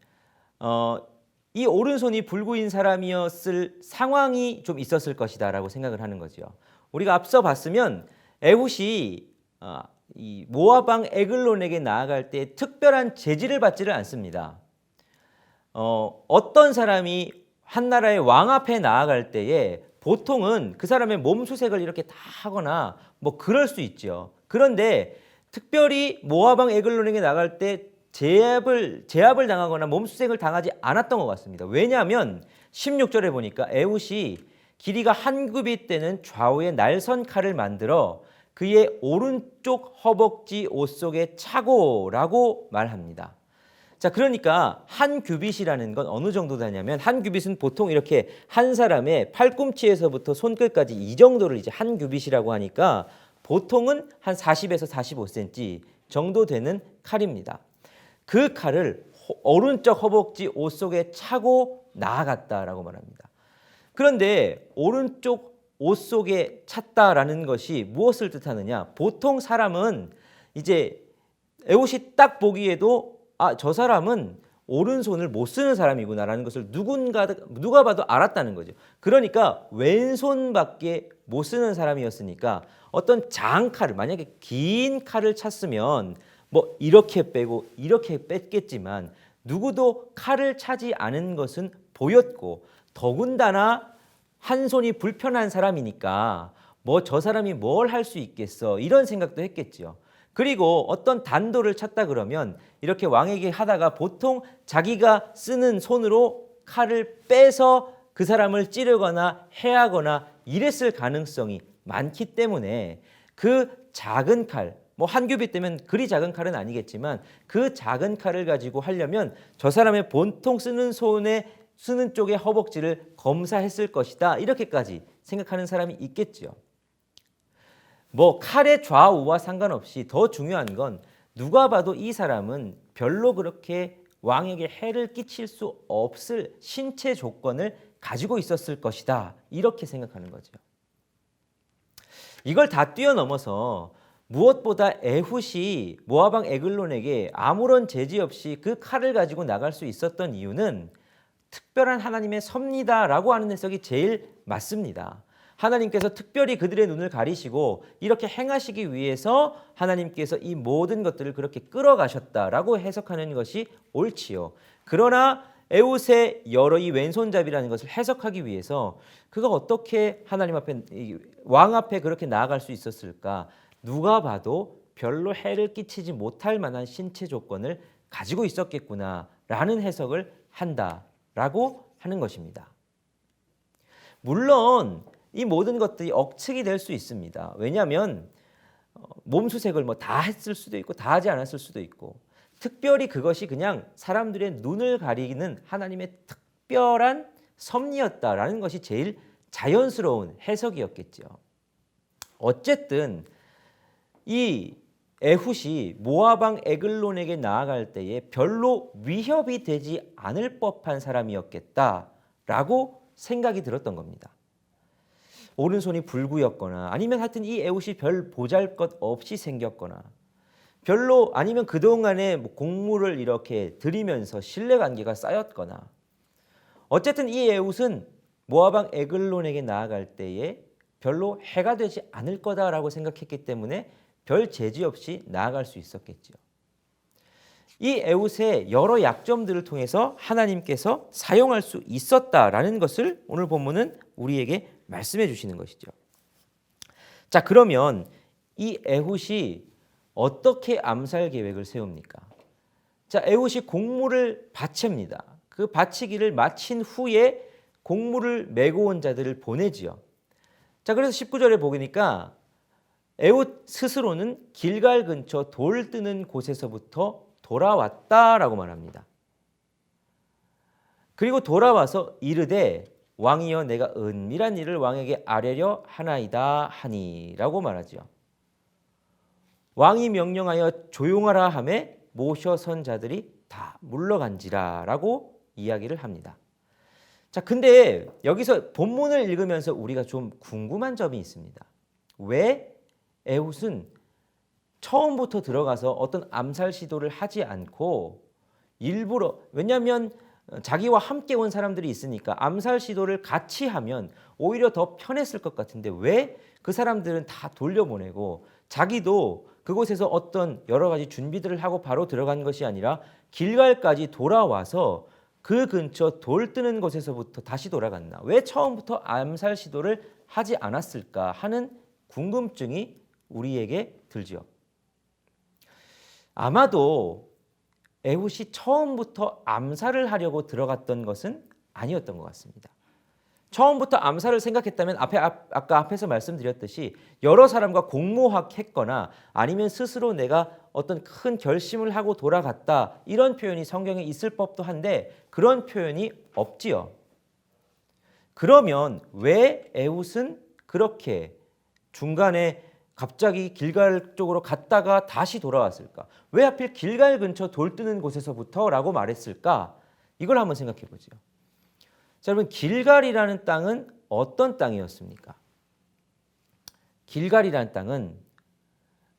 이 오른손이 불구인 사람이었을 상황이 좀 있었을 것이다라고 생각을 하는 거죠. 우리가 앞서 봤으면 에훗이 이 모압 왕 에글론에게 나아갈 때 특별한 제지를 받지를 않습니다. 어떤 사람이 한 나라의 왕 앞에 나아갈 때에 보통은 그 사람의 몸 수색을 이렇게 다 하거나 뭐 그럴 수 있죠. 그런데 특별히 모압 왕 에글론에게 나갈 때 제압을 당하거나 몸수색을 당하지 않았던 것 같습니다. 왜냐하면 16절에 보니까 에훗이 길이가 한 규빗 되는 좌우의 날선 칼을 만들어 그의 오른쪽 허벅지 옷 속에 차고라고 말합니다. 자, 그러니까 한 규빗이라는 건 어느 정도 되냐면 한 규빗은 보통 이렇게 한 사람의 팔꿈치에서부터 손끝까지 이 정도를 이제 한 규빗이라고 하니까 보통은 한 40에서 45cm 정도 되는 칼입니다. 그 칼을 오른쪽 허벅지 옷 속에 차고 나아갔다라고 말합니다. 그런데 오른쪽 옷 속에 찼다라는 것이 무엇을 뜻하느냐? 보통 사람은 이제 에봇이 딱 보기에도 저 사람은 오른손을 못 쓰는 사람이구나라는 것을 누가 봐도 알았다는 거죠. 그러니까 왼손밖에 못 쓰는 사람이었으니까 어떤 장칼을, 만약에 긴 칼을 찼으면 뭐 이렇게 빼고 이렇게 뺐겠지만 누구도 칼을 차지 않은 것은 보였고, 더군다나 한 손이 불편한 사람이니까 뭐 저 사람이 뭘 할 수 있겠어 이런 생각도 했겠죠. 그리고 어떤 단도를 찾다 그러면 이렇게 왕에게 하다가 보통 자기가 쓰는 손으로 칼을 빼서 그 사람을 찌르거나 해하거나 이랬을 가능성이 많기 때문에 그 작은 칼, 뭐 한 규빗 되면 그리 작은 칼은 아니겠지만 그 작은 칼을 가지고 하려면 저 사람의 보통 쓰는 손에 쓰는 쪽의 허벅지를 검사했을 것이다, 이렇게까지 생각하는 사람이 있겠죠. 뭐 칼의 좌우와 상관없이 더 중요한 건 누가 봐도 이 사람은 별로 그렇게 왕에게 해를 끼칠 수 없을 신체 조건을 가지고 있었을 것이다, 이렇게 생각하는 거죠. 이걸 다 뛰어넘어서 무엇보다 에훗이 모압 왕 에글론에게 아무런 제지 없이 그 칼을 가지고 나갈 수 있었던 이유는 특별한 하나님의 섭리다라고 하는 해석이 제일 맞습니다. 하나님께서 특별히 그들의 눈을 가리시고 이렇게 행하시기 위해서 하나님께서 이 모든 것들을 그렇게 끌어가셨다라고 해석하는 것이 옳지요. 그러나 에훗의 여러 이 왼손잡이라는 것을 해석하기 위해서 그가 어떻게 하나님 앞에, 왕 앞에 그렇게 나아갈 수 있었을까? 누가 봐도 별로 해를 끼치지 못할 만한 신체 조건을 가지고 있었겠구나라는 해석을 한다라고 하는 것입니다. 물론 이 모든 것들이 억측이 될 수 있습니다. 왜냐하면 몸수색을 뭐 다 했을 수도 있고 다 하지 않았을 수도 있고, 특별히 그것이 그냥 사람들의 눈을 가리는 하나님의 특별한 섭리였다라는 것이 제일 자연스러운 해석이었겠죠. 어쨌든 이 에훗이 모압 왕 에글론에게 나아갈 때에 별로 위협이 되지 않을 법한 사람이었겠다라고 생각이 들었던 겁니다. 오른손이 불구였거나 아니면 하여튼 이 에훗이 별 보잘것 없이 생겼거나 별로, 아니면 그동안에 뭐 공물을 이렇게 들이면서 신뢰관계가 쌓였거나, 어쨌든 이 에훗은 모압 왕 에글론에게 나아갈 때에 별로 해가 되지 않을 거다라고 생각했기 때문에 별 제지 없이 나아갈 수 있었겠죠. 이 에훗의 여러 약점들을 통해서 하나님께서 사용할 수 있었다라는 것을 오늘 본문은 우리에게 말씀해 주시는 것이죠. 자, 그러면 이 에훗이 어떻게 암살 계획을 세웁니까? 자, 에훗이 곡물을 바칩니다. 그 바치기를 마친 후에 곡물을 메고 온 자들을 보내지요. 자, 그래서 19절에 보니까 에훗 스스로는 길갈 근처 돌 뜨는 곳에서부터 돌아왔다라고 말합니다. 그리고 돌아와서 이르되 왕이여 내가 은밀한 일을 왕에게 아뢰려 하나이다 하니라고 말하지요. 왕이 명령하여 조용하라 하매 모셔 선 자들이 다 물러간지라라고 이야기를 합니다. 자, 근데 여기서 본문을 읽으면서 우리가 좀 궁금한 점이 있습니다. 왜 에훗은 처음부터 들어가서 어떤 암살 시도를 하지 않고 일부러, 왜냐하면 자기와 함께 온 사람들이 있으니까 암살 시도를 같이 하면 오히려 더 편했을 것 같은데 왜 그 사람들은 다 돌려보내고 자기도 그곳에서 어떤 여러 가지 준비들을 하고 바로 들어간 것이 아니라 길갈까지 돌아와서 그 근처 돌 뜨는 곳에서부터 다시 돌아갔나? 왜 처음부터 암살 시도를 하지 않았을까 하는 궁금증이 우리에게 들죠. 아마도 에훗이 처음부터 암살을 하려고 들어갔던 것은 아니었던 것 같습니다. 처음부터 암살을 생각했다면 아까 앞에서 말씀드렸듯이 여러 사람과 공모했거나 아니면 스스로 내가 어떤 큰 결심을 하고 돌아갔다 이런 표현이 성경에 있을 법도 한데 그런 표현이 없지요. 그러면 왜 에훗은 그렇게 중간에 갑자기 길갈 쪽으로 갔다가 다시 돌아왔을까? 왜 하필 길갈 근처 돌 뜨는 곳에서부터라고 말했을까? 이걸 한번 생각해 보죠. 자, 여러분 길갈이라는 땅은 어떤 땅이었습니까? 길갈이라는 땅은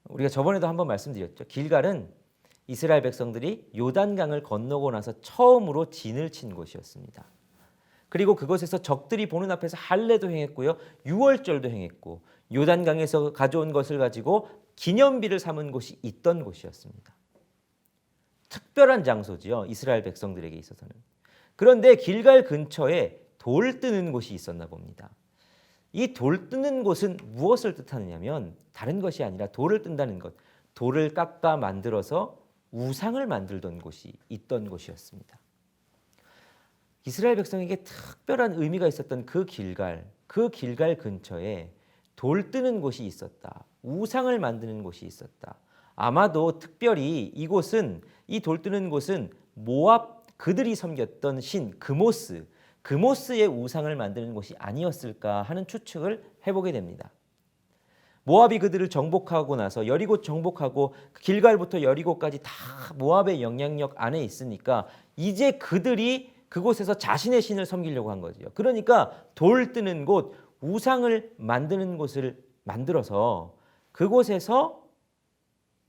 우리가 저번에도 한번 말씀드렸죠. 길갈은 이스라엘 백성들이 요단강을 건너고 나서 처음으로 진을 친 곳이었습니다. 그리고 그곳에서 적들이 보는 앞에서 할례도 행했고요. 유월절도 행했고 요단강에서 가져온 것을 가지고 기념비를 삼은 곳이 있던 곳이었습니다. 특별한 장소지요. 이스라엘 백성들에게 있어서는. 그런데 길갈 근처에 돌 뜨는 곳이 있었나 봅니다. 이 돌 뜨는 곳은 무엇을 뜻하느냐면 다른 것이 아니라 돌을 뜬다는 것. 돌을 깎아 만들어서 우상을 만들던 곳이 있던 곳이었습니다. 이스라엘 백성에게 특별한 의미가 있었던 그 길갈 근처에 돌 뜨는 곳이 있었다. 우상을 만드는 곳이 있었다. 아마도 특별히 이 돌 뜨는 곳은 모압 그들이 섬겼던 신 그모스의 우상을 만드는 곳이 아니었을까 하는 추측을 해보게 됩니다. 모압이 그들을 정복하고 나서 여리고 정복하고 길갈부터 여리고까지 다 모압의 영향력 안에 있으니까 이제 그들이 그곳에서 자신의 신을 섬기려고 한 거죠. 그러니까 돌 뜨는 곳, 우상을 만드는 곳을 만들어서 그곳에서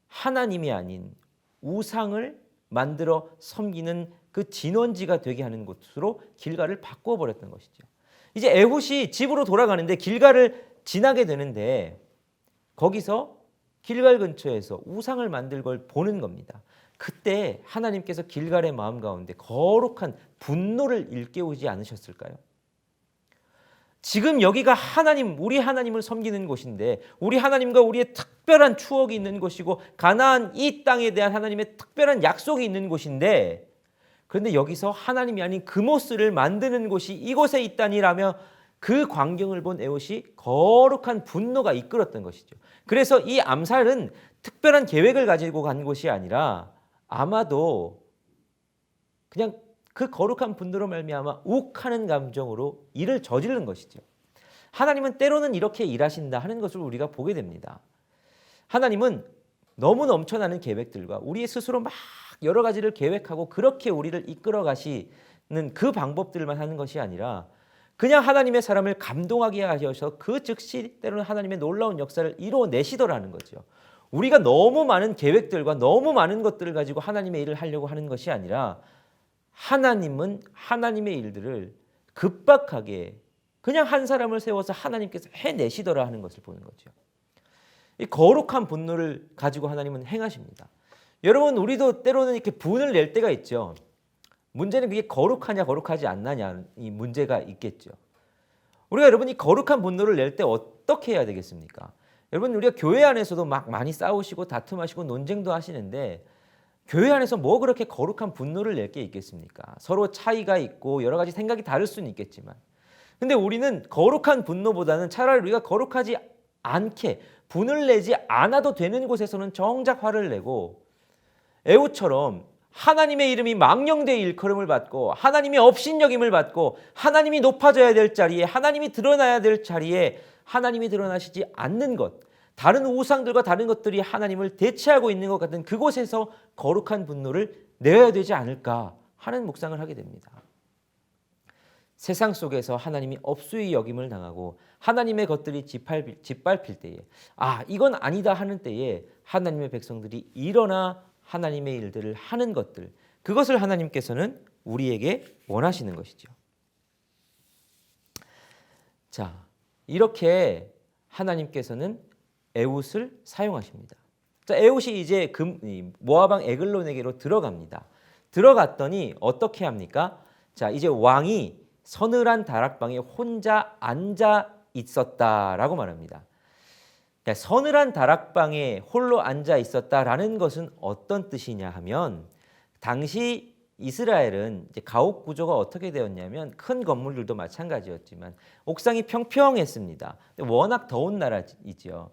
하나님이 아닌 우상을 만들어 섬기는 그 진원지가 되게 하는 곳으로 길갈을 바꿔버렸던 것이죠. 이제 에훗이 집으로 돌아가는데 길갈을 지나게 되는데 거기서 길갈 근처에서 우상을 만들 걸 보는 겁니다. 그때 하나님께서 길갈의 마음 가운데 거룩한 분노를 일깨우지 않으셨을까요? 지금 여기가 우리 하나님을 섬기는 곳인데 우리 하나님과 우리의 특별한 추억이 있는 곳이고 가나안 이 땅에 대한 하나님의 특별한 약속이 있는 곳인데 그런데 여기서 하나님이 아닌 그모스를 만드는 곳이 이곳에 있다니라며 그 광경을 본 에훗이 거룩한 분노가 이끌었던 것이죠. 그래서 이 암살은 특별한 계획을 가지고 간 것이 아니라 아마도 그냥 그 거룩한 분노로 말미암아 욱하는 감정으로 일을 저지른 것이죠. 하나님은 때로는 이렇게 일하신다 하는 것을 우리가 보게 됩니다. 하나님은 너무 넘쳐나는 계획들과 우리 스스로 막 여러 가지를 계획하고 그렇게 우리를 이끌어 가시는 그 방법들만 하는 것이 아니라 그냥 하나님의 사람을 감동하게 하셔서 그 즉시 때로는 하나님의 놀라운 역사를 이루어내시더라는 거죠. 우리가 너무 많은 계획들과 너무 많은 것들을 가지고 하나님의 일을 하려고 하는 것이 아니라 하나님은 하나님의 일들을 급박하게 그냥 한 사람을 세워서 하나님께서 해내시더라 하는 것을 보는 거죠. 이 거룩한 분노를 가지고 하나님은 행하십니다. 여러분 우리도 때로는 이렇게 분을 낼 때가 있죠. 문제는 그게 거룩하냐 거룩하지 않느냐 이 문제가 있겠죠. 우리가 여러분 이 거룩한 분노를 낼 때 어떻게 해야 되겠습니까? 여러분 우리가 교회 안에서도 막 많이 싸우시고 다툼하시고 논쟁도 하시는데 교회 안에서 뭐 그렇게 거룩한 분노를 낼 게 있겠습니까? 서로 차이가 있고 여러 가지 생각이 다를 수는 있겠지만 근데 우리는 거룩한 분노보다는 차라리 우리가 거룩하지 않게 분을 내지 않아도 되는 곳에서는 정작 화를 내고 에훗처럼 하나님의 이름이 망령되이 일컬음을 받고 하나님의 업신여김을 받고 하나님이 높아져야 될 자리에 하나님이 드러나야 될 자리에 하나님이 드러나시지 않는 것 다른 우상들과 다른 것들이 하나님을 대체하고 있는 것 같은 그곳에서 거룩한 분노를 내어야 되지 않을까 하는 묵상을 하게 됩니다. 세상 속에서 하나님이 업수의 여김을 당하고 하나님의 것들이 짓밟힐 때에 이건 아니다 하는 때에 하나님의 백성들이 일어나 하나님의 일들을 하는 것들 그것을 하나님께서는 우리에게 원하시는 것이죠. 자, 이렇게 하나님께서는 에훗을 사용하십니다. 자, 에훗이 이제 모압 왕 에글론에게로 들어갑니다. 들어갔더니 어떻게 합니까? 자, 이제 왕이 서늘한 다락방에 혼자 앉아 있었다라고 말합니다. 서늘한 다락방에 홀로 앉아 있었다라는 것은 어떤 뜻이냐 하면 당시 이스라엘은 이제 가옥 구조가 어떻게 되었냐면 큰 건물들도 마찬가지였지만 옥상이 평평했습니다. 워낙 더운 나라이죠.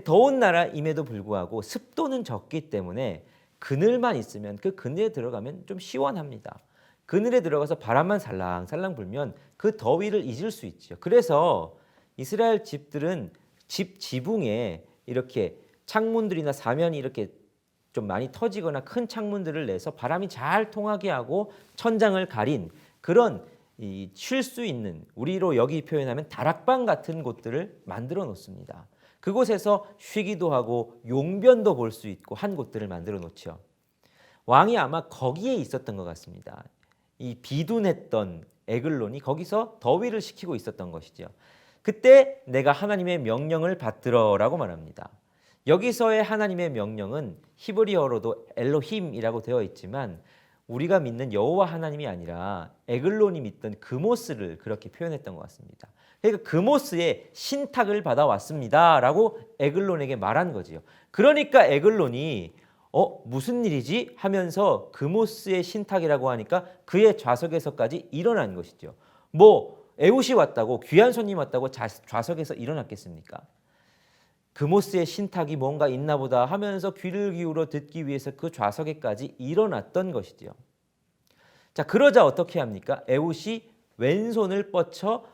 더운 나라임에도 불구하고 습도는 적기 때문에 그늘만 있으면 그 그늘에 들어가면 좀 시원합니다. 그늘에 들어가서 바람만 살랑살랑 불면 그 더위를 잊을 수 있죠. 그래서 이스라엘 집들은 집 지붕에 이렇게 창문들이나 사면이 이렇게 좀 많이 터지거나 큰 창문들을 내서 바람이 잘 통하게 하고 천장을 가린 그런 쉴 수 있는, 우리로 여기 표현하면 다락방 같은 곳들을 만들어 놓습니다. 그곳에서 쉬기도 하고 용변도 볼 수 있고 한 곳들을 만들어 놓죠. 왕이 아마 거기에 있었던 것 같습니다. 이 비둔했던 에글론이 거기서 더위를 식히고 있었던 것이죠. 그때 내가 하나님의 명령을 받들어라고 말합니다. 여기서의 하나님의 명령은 히브리어로도 엘로힘이라고 되어 있지만 우리가 믿는 여호와 하나님이 아니라 에글론이 믿던 그모스를 그렇게 표현했던 것 같습니다. 그러니까 그모스의 신탁을 받아왔습니다라고 에글론에게 말한 거지요. 그러니까 에글론이 무슨 일이지 하면서 그모스의 신탁이라고 하니까 그의 좌석에서까지 일어난 것이죠. 뭐 에훗이 왔다고, 귀한 손님 왔다고 좌석에서 일어났겠습니까? 그모스의 신탁이 뭔가 있나 보다 하면서 귀를 기울여 듣기 위해서 그 좌석에까지 일어났던 것이죠. 자, 그러자 어떻게 합니까? 에훗이 왼손을 뻗쳐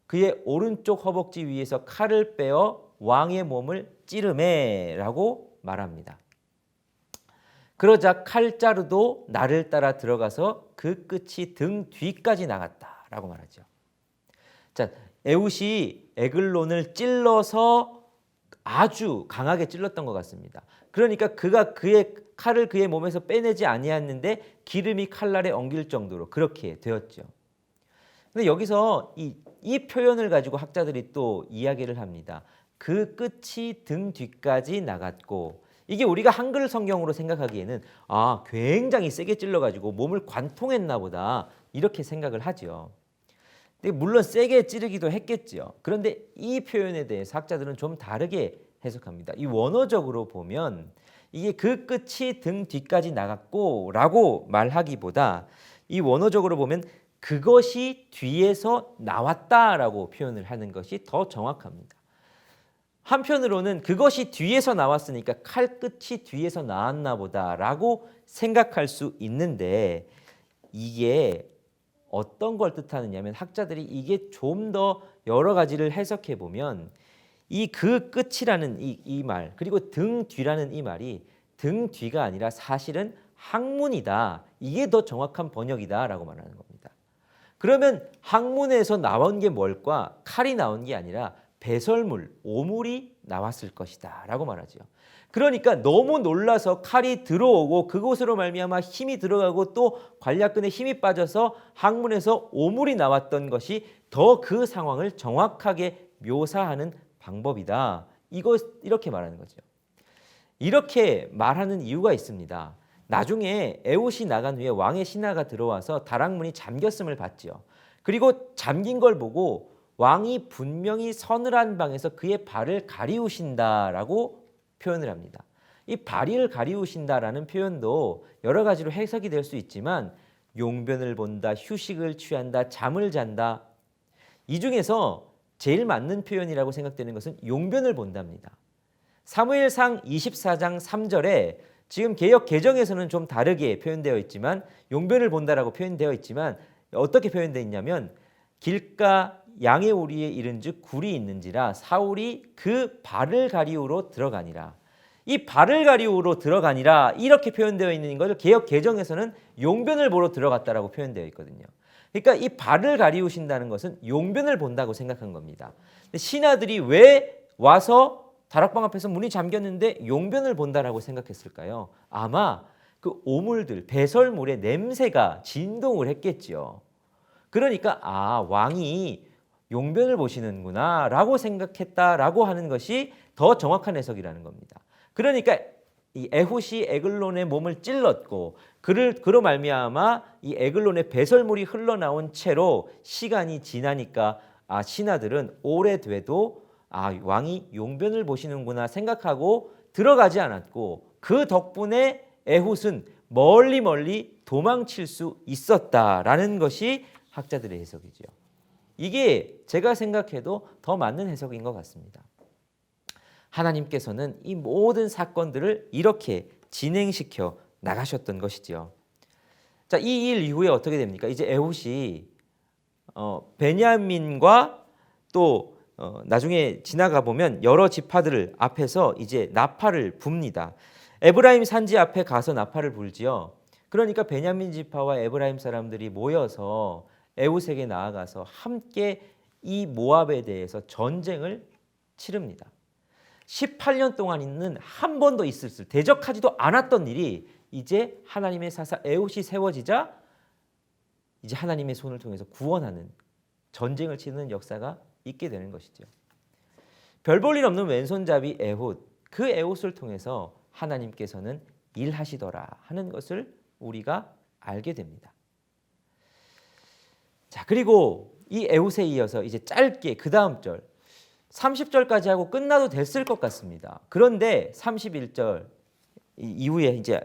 그의 오른쪽 허벅지 위에서 칼을 빼어 왕의 몸을 찌르매라고 말합니다. 그러자 칼자루도 나를 따라 들어가서 그 끝이 등 뒤까지 나갔다라고 말하죠. 자, 에훗이 에글론을 찔러서 아주 강하게 찔렀던 것 같습니다. 그러니까 그가 그의 칼을 그의 몸에서 빼내지 아니했는데 기름이 칼날에 엉길 정도로 그렇게 되었죠. 근데 여기서 이 표현을 가지고 학자들이 또 이야기를 합니다. 그 끝이 등 뒤까지 나갔고, 이게 우리가 한글 성경으로 생각하기에는 굉장히 세게 찔러가지고 몸을 관통했나 보다 이렇게 생각을 하죠. 근데 물론 세게 찌르기도 했겠죠. 그런데 이 표현에 대해서 학자들은 좀 다르게 해석합니다. 이 원어적으로 보면 이게 그 끝이 등 뒤까지 나갔고 라고 말하기보다 이 원어적으로 보면 그것이 뒤에서 나왔다라고 표현을 하는 것이 더 정확합니다. 한편으로는 그것이 뒤에서 나왔으니까 칼끝이 뒤에서 나왔나 보다라고 생각할 수 있는데, 이게 어떤 걸 뜻하느냐면 학자들이 이게 좀 더 여러 가지를 해석해 보면 이 그 끝이라는 이 말, 그리고 등 뒤라는 이 말이 등 뒤가 아니라 사실은 항문이다, 이게 더 정확한 번역이다라고 말하는 겁니다. 그러면 항문에서 나온 게 뭘까? 칼이 나온 게 아니라 배설물, 오물이 나왔을 것이다 라고 말하죠. 그러니까 너무 놀라서 칼이 들어오고 그곳으로 말미암아 힘이 들어가고 또 관략근에 힘이 빠져서 항문에서 오물이 나왔던 것이 더 그 상황을 정확하게 묘사하는 방법이다. 이렇게 말하는 거죠. 이렇게 말하는 이유가 있습니다. 나중에 에훗이 나간 후에 왕의 신하가 들어와서 다락문이 잠겼음을 봤죠. 그리고 잠긴 걸 보고 왕이 분명히 서늘한 방에서 그의 발을 가리우신다라고 표현을 합니다. 이 발을 가리우신다라는 표현도 여러 가지로 해석이 될 수 있지만 용변을 본다, 휴식을 취한다, 잠을 잔다, 이 중에서 제일 맞는 표현이라고 생각되는 것은 용변을 본답니다. 사무엘상 24장 3절에 지금 개역 개정에서는 좀 다르게 표현되어 있지만 용변을 본다라고 표현되어 있지만 어떻게 표현되어 있냐면 길가 양의 오리에 이른즉 굴이 있는지라 사울이 그 발을 가리우러 들어가니라. 이 발을 가리우러 들어가니라 이렇게 표현되어 있는 것을 개역 개정에서는 용변을 보러 들어갔다라고 표현되어 있거든요. 그러니까 이 발을 가리우신다는 것은 용변을 본다고 생각한 겁니다. 근데 신하들이 왜 와서 다락방 앞에서 문이 잠겼는데 용변을 본다라고 생각했을까요? 아마 그 오물들, 배설물의 냄새가 진동을 했겠죠. 그러니까 왕이 용변을 보시는구나 라고 생각했다라고 하는 것이 더 정확한 해석이라는 겁니다. 그러니까 이 에훗이 에글론의 몸을 찔렀고 그로 말미암아 이 에글론의 배설물이 흘러나온 채로 시간이 지나니까 신하들은 오래돼도 왕이 용변을 보시는구나 생각하고 들어가지 않았고, 그 덕분에 에훗은 멀리 멀리 도망칠 수 있었다라는 것이 학자들의 해석이죠. 이게 제가 생각해도 더 맞는 해석인 것 같습니다. 하나님께서는 이 모든 사건들을 이렇게 진행시켜 나가셨던 것이지요. 자, 이 일 이후에 어떻게 됩니까? 이제 에훗이 베냐민과 또 나중에 지나가 보면 여러 지파들을 앞에서 이제 나팔을 붑니다. 에브라임 산지 앞에 가서 나팔을 불지요. 그러니까 베냐민 지파와 에브라임 사람들이 모여서 에훗에게 나아가서 함께 이 모압에 대해서 전쟁을 치릅니다. 18년 동안 있는 한 번도 있을 대적하지도 않았던 일이 이제 하나님의 사사 에훗이 세워지자 이제 하나님의 손을 통해서 구원하는 전쟁을 치르는 역사가 있게 되는 것이죠. 별 볼 일 없는 왼손잡이 에훗, 그 에훗을 통해서 하나님께서는 일하시더라 하는 것을 우리가 알게 됩니다. 자, 그리고 이 에훗에 이어서 이제 짧게 그 다음 절 30절까지 하고 끝나도 됐을 것 같습니다. 그런데 31절 이후에 이제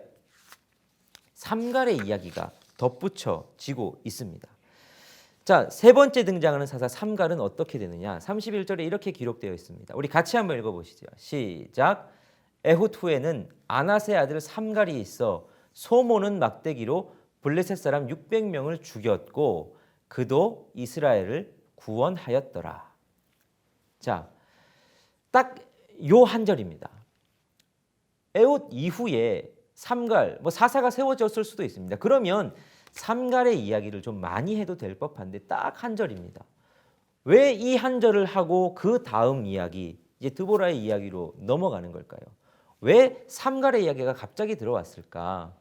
삼갈의 이야기가 덧붙여지고 있습니다. 자, 세 번째 등장하는 사사 삼갈은 어떻게 되느냐? 31절에 이렇게 기록되어 있습니다. 우리 같이 한번 읽어보시죠. 시작. 에훗 후에는 아낫의 아들 삼갈이 있어 소모는 막대기로 블레셋 사람 600명을 죽였고 그도 이스라엘을 구원하였더라. 자, 딱 요 한 절입니다. 에훗 이후에 삼갈, 사사가 세워졌을 수도 있습니다. 그러면 삼갈의 이야기를 좀 많이 해도 될 법한데 딱 한 절입니다. 왜 이 한 절을 하고 그 다음 이야기, 이제 드보라의 이야기로 넘어가는 걸까요? 왜 삼갈의 이야기가 갑자기 들어왔을까?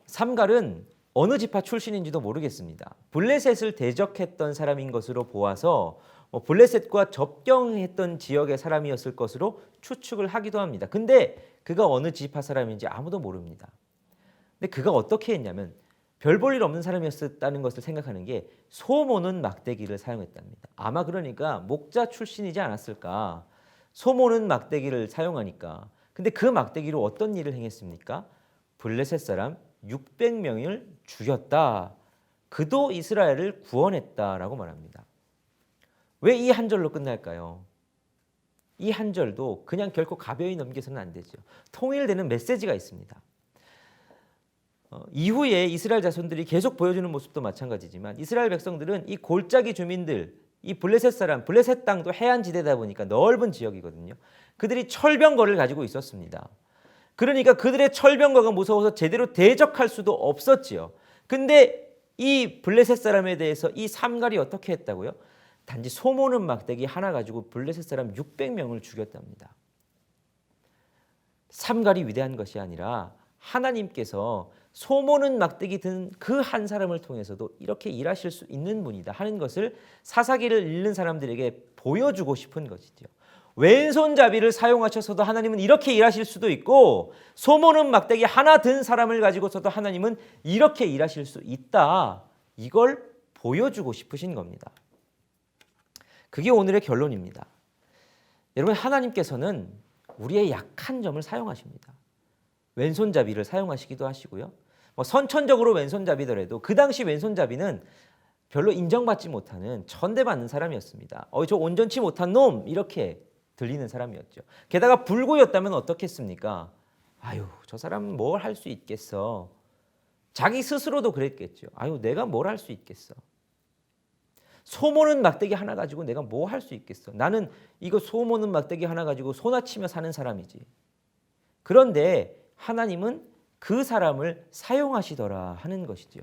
삼갈은 어느 지파 출신인지도 모르겠습니다. 블레셋을 대적했던 사람인 것으로 보아서 블레셋과 접경했던 지역의 사람이었을 것으로 추측을 하기도 합니다. 근데 그가 어느 지파 사람인지 아무도 모릅니다. 근데 그가 어떻게 했냐면 별 볼 일 없는 사람이었다는 것을 생각하는 게 소모는 막대기를 사용했답니다. 아마 그러니까 목자 출신이지 않았을까. 소모는 막대기를 사용하니까. 근데 그 막대기로 어떤 일을 행했습니까? 블레셋 사람 600명을 죽였다. 그도 이스라엘을 구원했다라고 말합니다. 왜 이 한 절로 끝날까요? 이 한 절도 그냥 결코 가벼이 넘겨서는 안 되죠. 통일되는 메시지가 있습니다. 이후에 이스라엘 자손들이 계속 보여주는 모습도 마찬가지지만 이스라엘 백성들은 이 골짜기 주민들, 이 블레셋 사람, 블레셋 땅도 해안지대다 보니까 넓은 지역이거든요. 그들이 철병거를 가지고 있었습니다. 그러니까 그들의 철병거가 무서워서 제대로 대적할 수도 없었지요. 근데 이 블레셋 사람에 대해서 이 삼갈이 어떻게 했다고요? 단지 소모는 막대기 하나 가지고 블레셋 사람 600명을 죽였답니다. 삼갈이 위대한 것이 아니라 하나님께서 소모는 막대기 든 그 한 사람을 통해서도 이렇게 일하실 수 있는 분이다 하는 것을 사사기를 읽는 사람들에게 보여주고 싶은 것이죠. 왼손잡이를 사용하셔서도 하나님은 이렇게 일하실 수도 있고 소모는 막대기 하나 든 사람을 가지고서도 하나님은 이렇게 일하실 수 있다. 이걸 보여주고 싶으신 겁니다. 그게 오늘의 결론입니다. 여러분, 하나님께서는 우리의 약한 점을 사용하십니다. 왼손잡이를 사용하시기도 하시고요. 선천적으로 왼손잡이더라도 그 당시 왼손잡이는 별로 인정받지 못하는 천대받는 사람이었습니다. 저 온전치 못한 놈 이렇게 들리는 사람이었죠. 게다가 불구였다면 어떻겠습니까? 아유, 저 사람은 뭘 할 수 있겠어. 자기 스스로도 그랬겠죠. 아유, 내가 뭘 할 수 있겠어. 소모는 막대기 하나 가지고 내가 뭐 할 수 있겠어. 나는 이거 소모는 막대기 하나 가지고 소나치며 사는 사람이지. 그런데 하나님은 그 사람을 사용하시더라 하는 것이죠.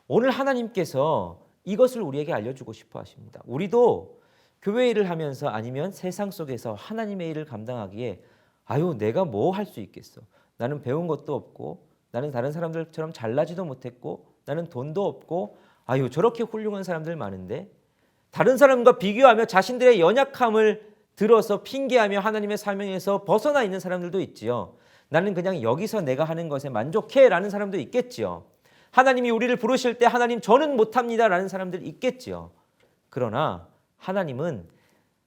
오늘 하나님께서 이것을 우리에게 알려주고 싶어 하십니다. 우리도 교회 일을 하면서 아니면 세상 속에서 하나님의 일을 감당하기에 아유, 내가 뭐 할 수 있겠어. 나는 배운 것도 없고 나는 다른 사람들처럼 잘나지도 못했고 나는 돈도 없고 아유, 저렇게 훌륭한 사람들 많은데 다른 사람과 비교하며 자신들의 연약함을 들어서 핑계하며 하나님의 사명에서 벗어나 있는 사람들도 있지요. 나는 그냥 여기서 내가 하는 것에 만족해 라는 사람도 있겠지요. 하나님이 우리를 부르실 때 하나님 저는 못합니다 라는 사람들 있겠지요. 그러나 하나님은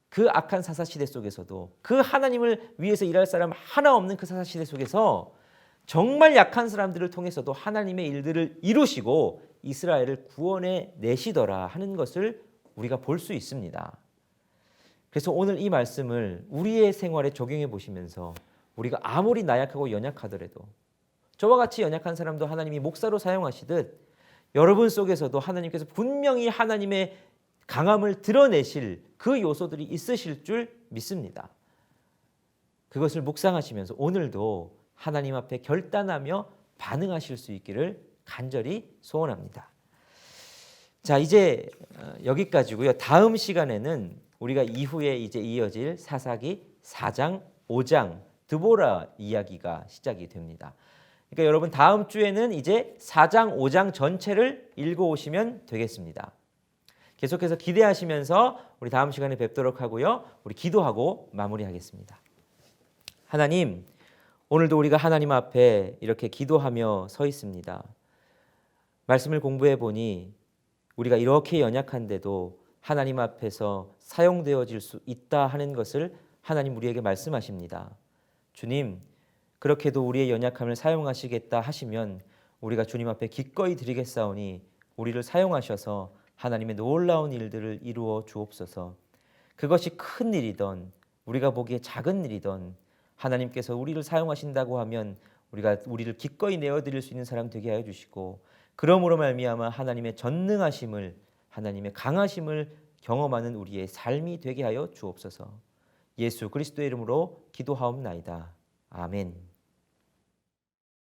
그 악한 사사시대 속에서도 그 하나님을 위해서 일할 사람 하나 없는 그 사사시대 속에서 정말 약한 사람들을 통해서도 하나님의 일들을 이루시고 이스라엘을 구원해 내시더라 하는 것을 우리가 볼 수 있습니다. 그래서 오늘 이 말씀을 우리의 생활에 적용해 보시면서 우리가 아무리 나약하고 연약하더라도 저와 같이 연약한 사람도 하나님이 목사로 사용하시듯 여러분 속에서도 하나님께서 분명히 하나님의 강함을 드러내실 그 요소들이 있으실 줄 믿습니다. 그것을 묵상하시면서 오늘도 하나님 앞에 결단하며 반응하실 수 있기를 간절히 소원합니다. 자, 이제 여기까지고요. 다음 시간에는 우리가 이후에 이제 이어질 사사기 4장, 5장 드보라 이야기가 시작이 됩니다. 그러니까 여러분 다음 주에는 이제 4장, 5장 전체를 읽어오시면 되겠습니다. 계속해서 기대하시면서 우리 다음 시간에 뵙도록 하고요. 우리 기도하고 마무리하겠습니다. 하나님, 오늘도 우리가 하나님 앞에 이렇게 기도하며 서 있습니다. 말씀을 공부해 보니 우리가 이렇게 연약한데도 하나님 앞에서 사용되어질 수 있다 하는 것을 하나님 우리에게 말씀하십니다. 주님, 그렇게도 우리의 연약함을 사용하시겠다 하시면 우리가 주님 앞에 기꺼이 드리겠사오니 우리를 사용하셔서 하나님의 놀라운 일들을 이루어 주옵소서. 그것이 큰 일이든 우리가 보기에 작은 일이든 하나님께서 우리를 사용하신다고 하면 우리가 우리를 기꺼이 내어드릴 수 있는 사람 되게 하여 주시고, 그러므로 말미암아 하나님의 전능하심을, 하나님의 강하심을 경험하는 우리의 삶이 되게 하여 주옵소서. 예수 그리스도의 이름으로 기도하옵나이다. 아멘.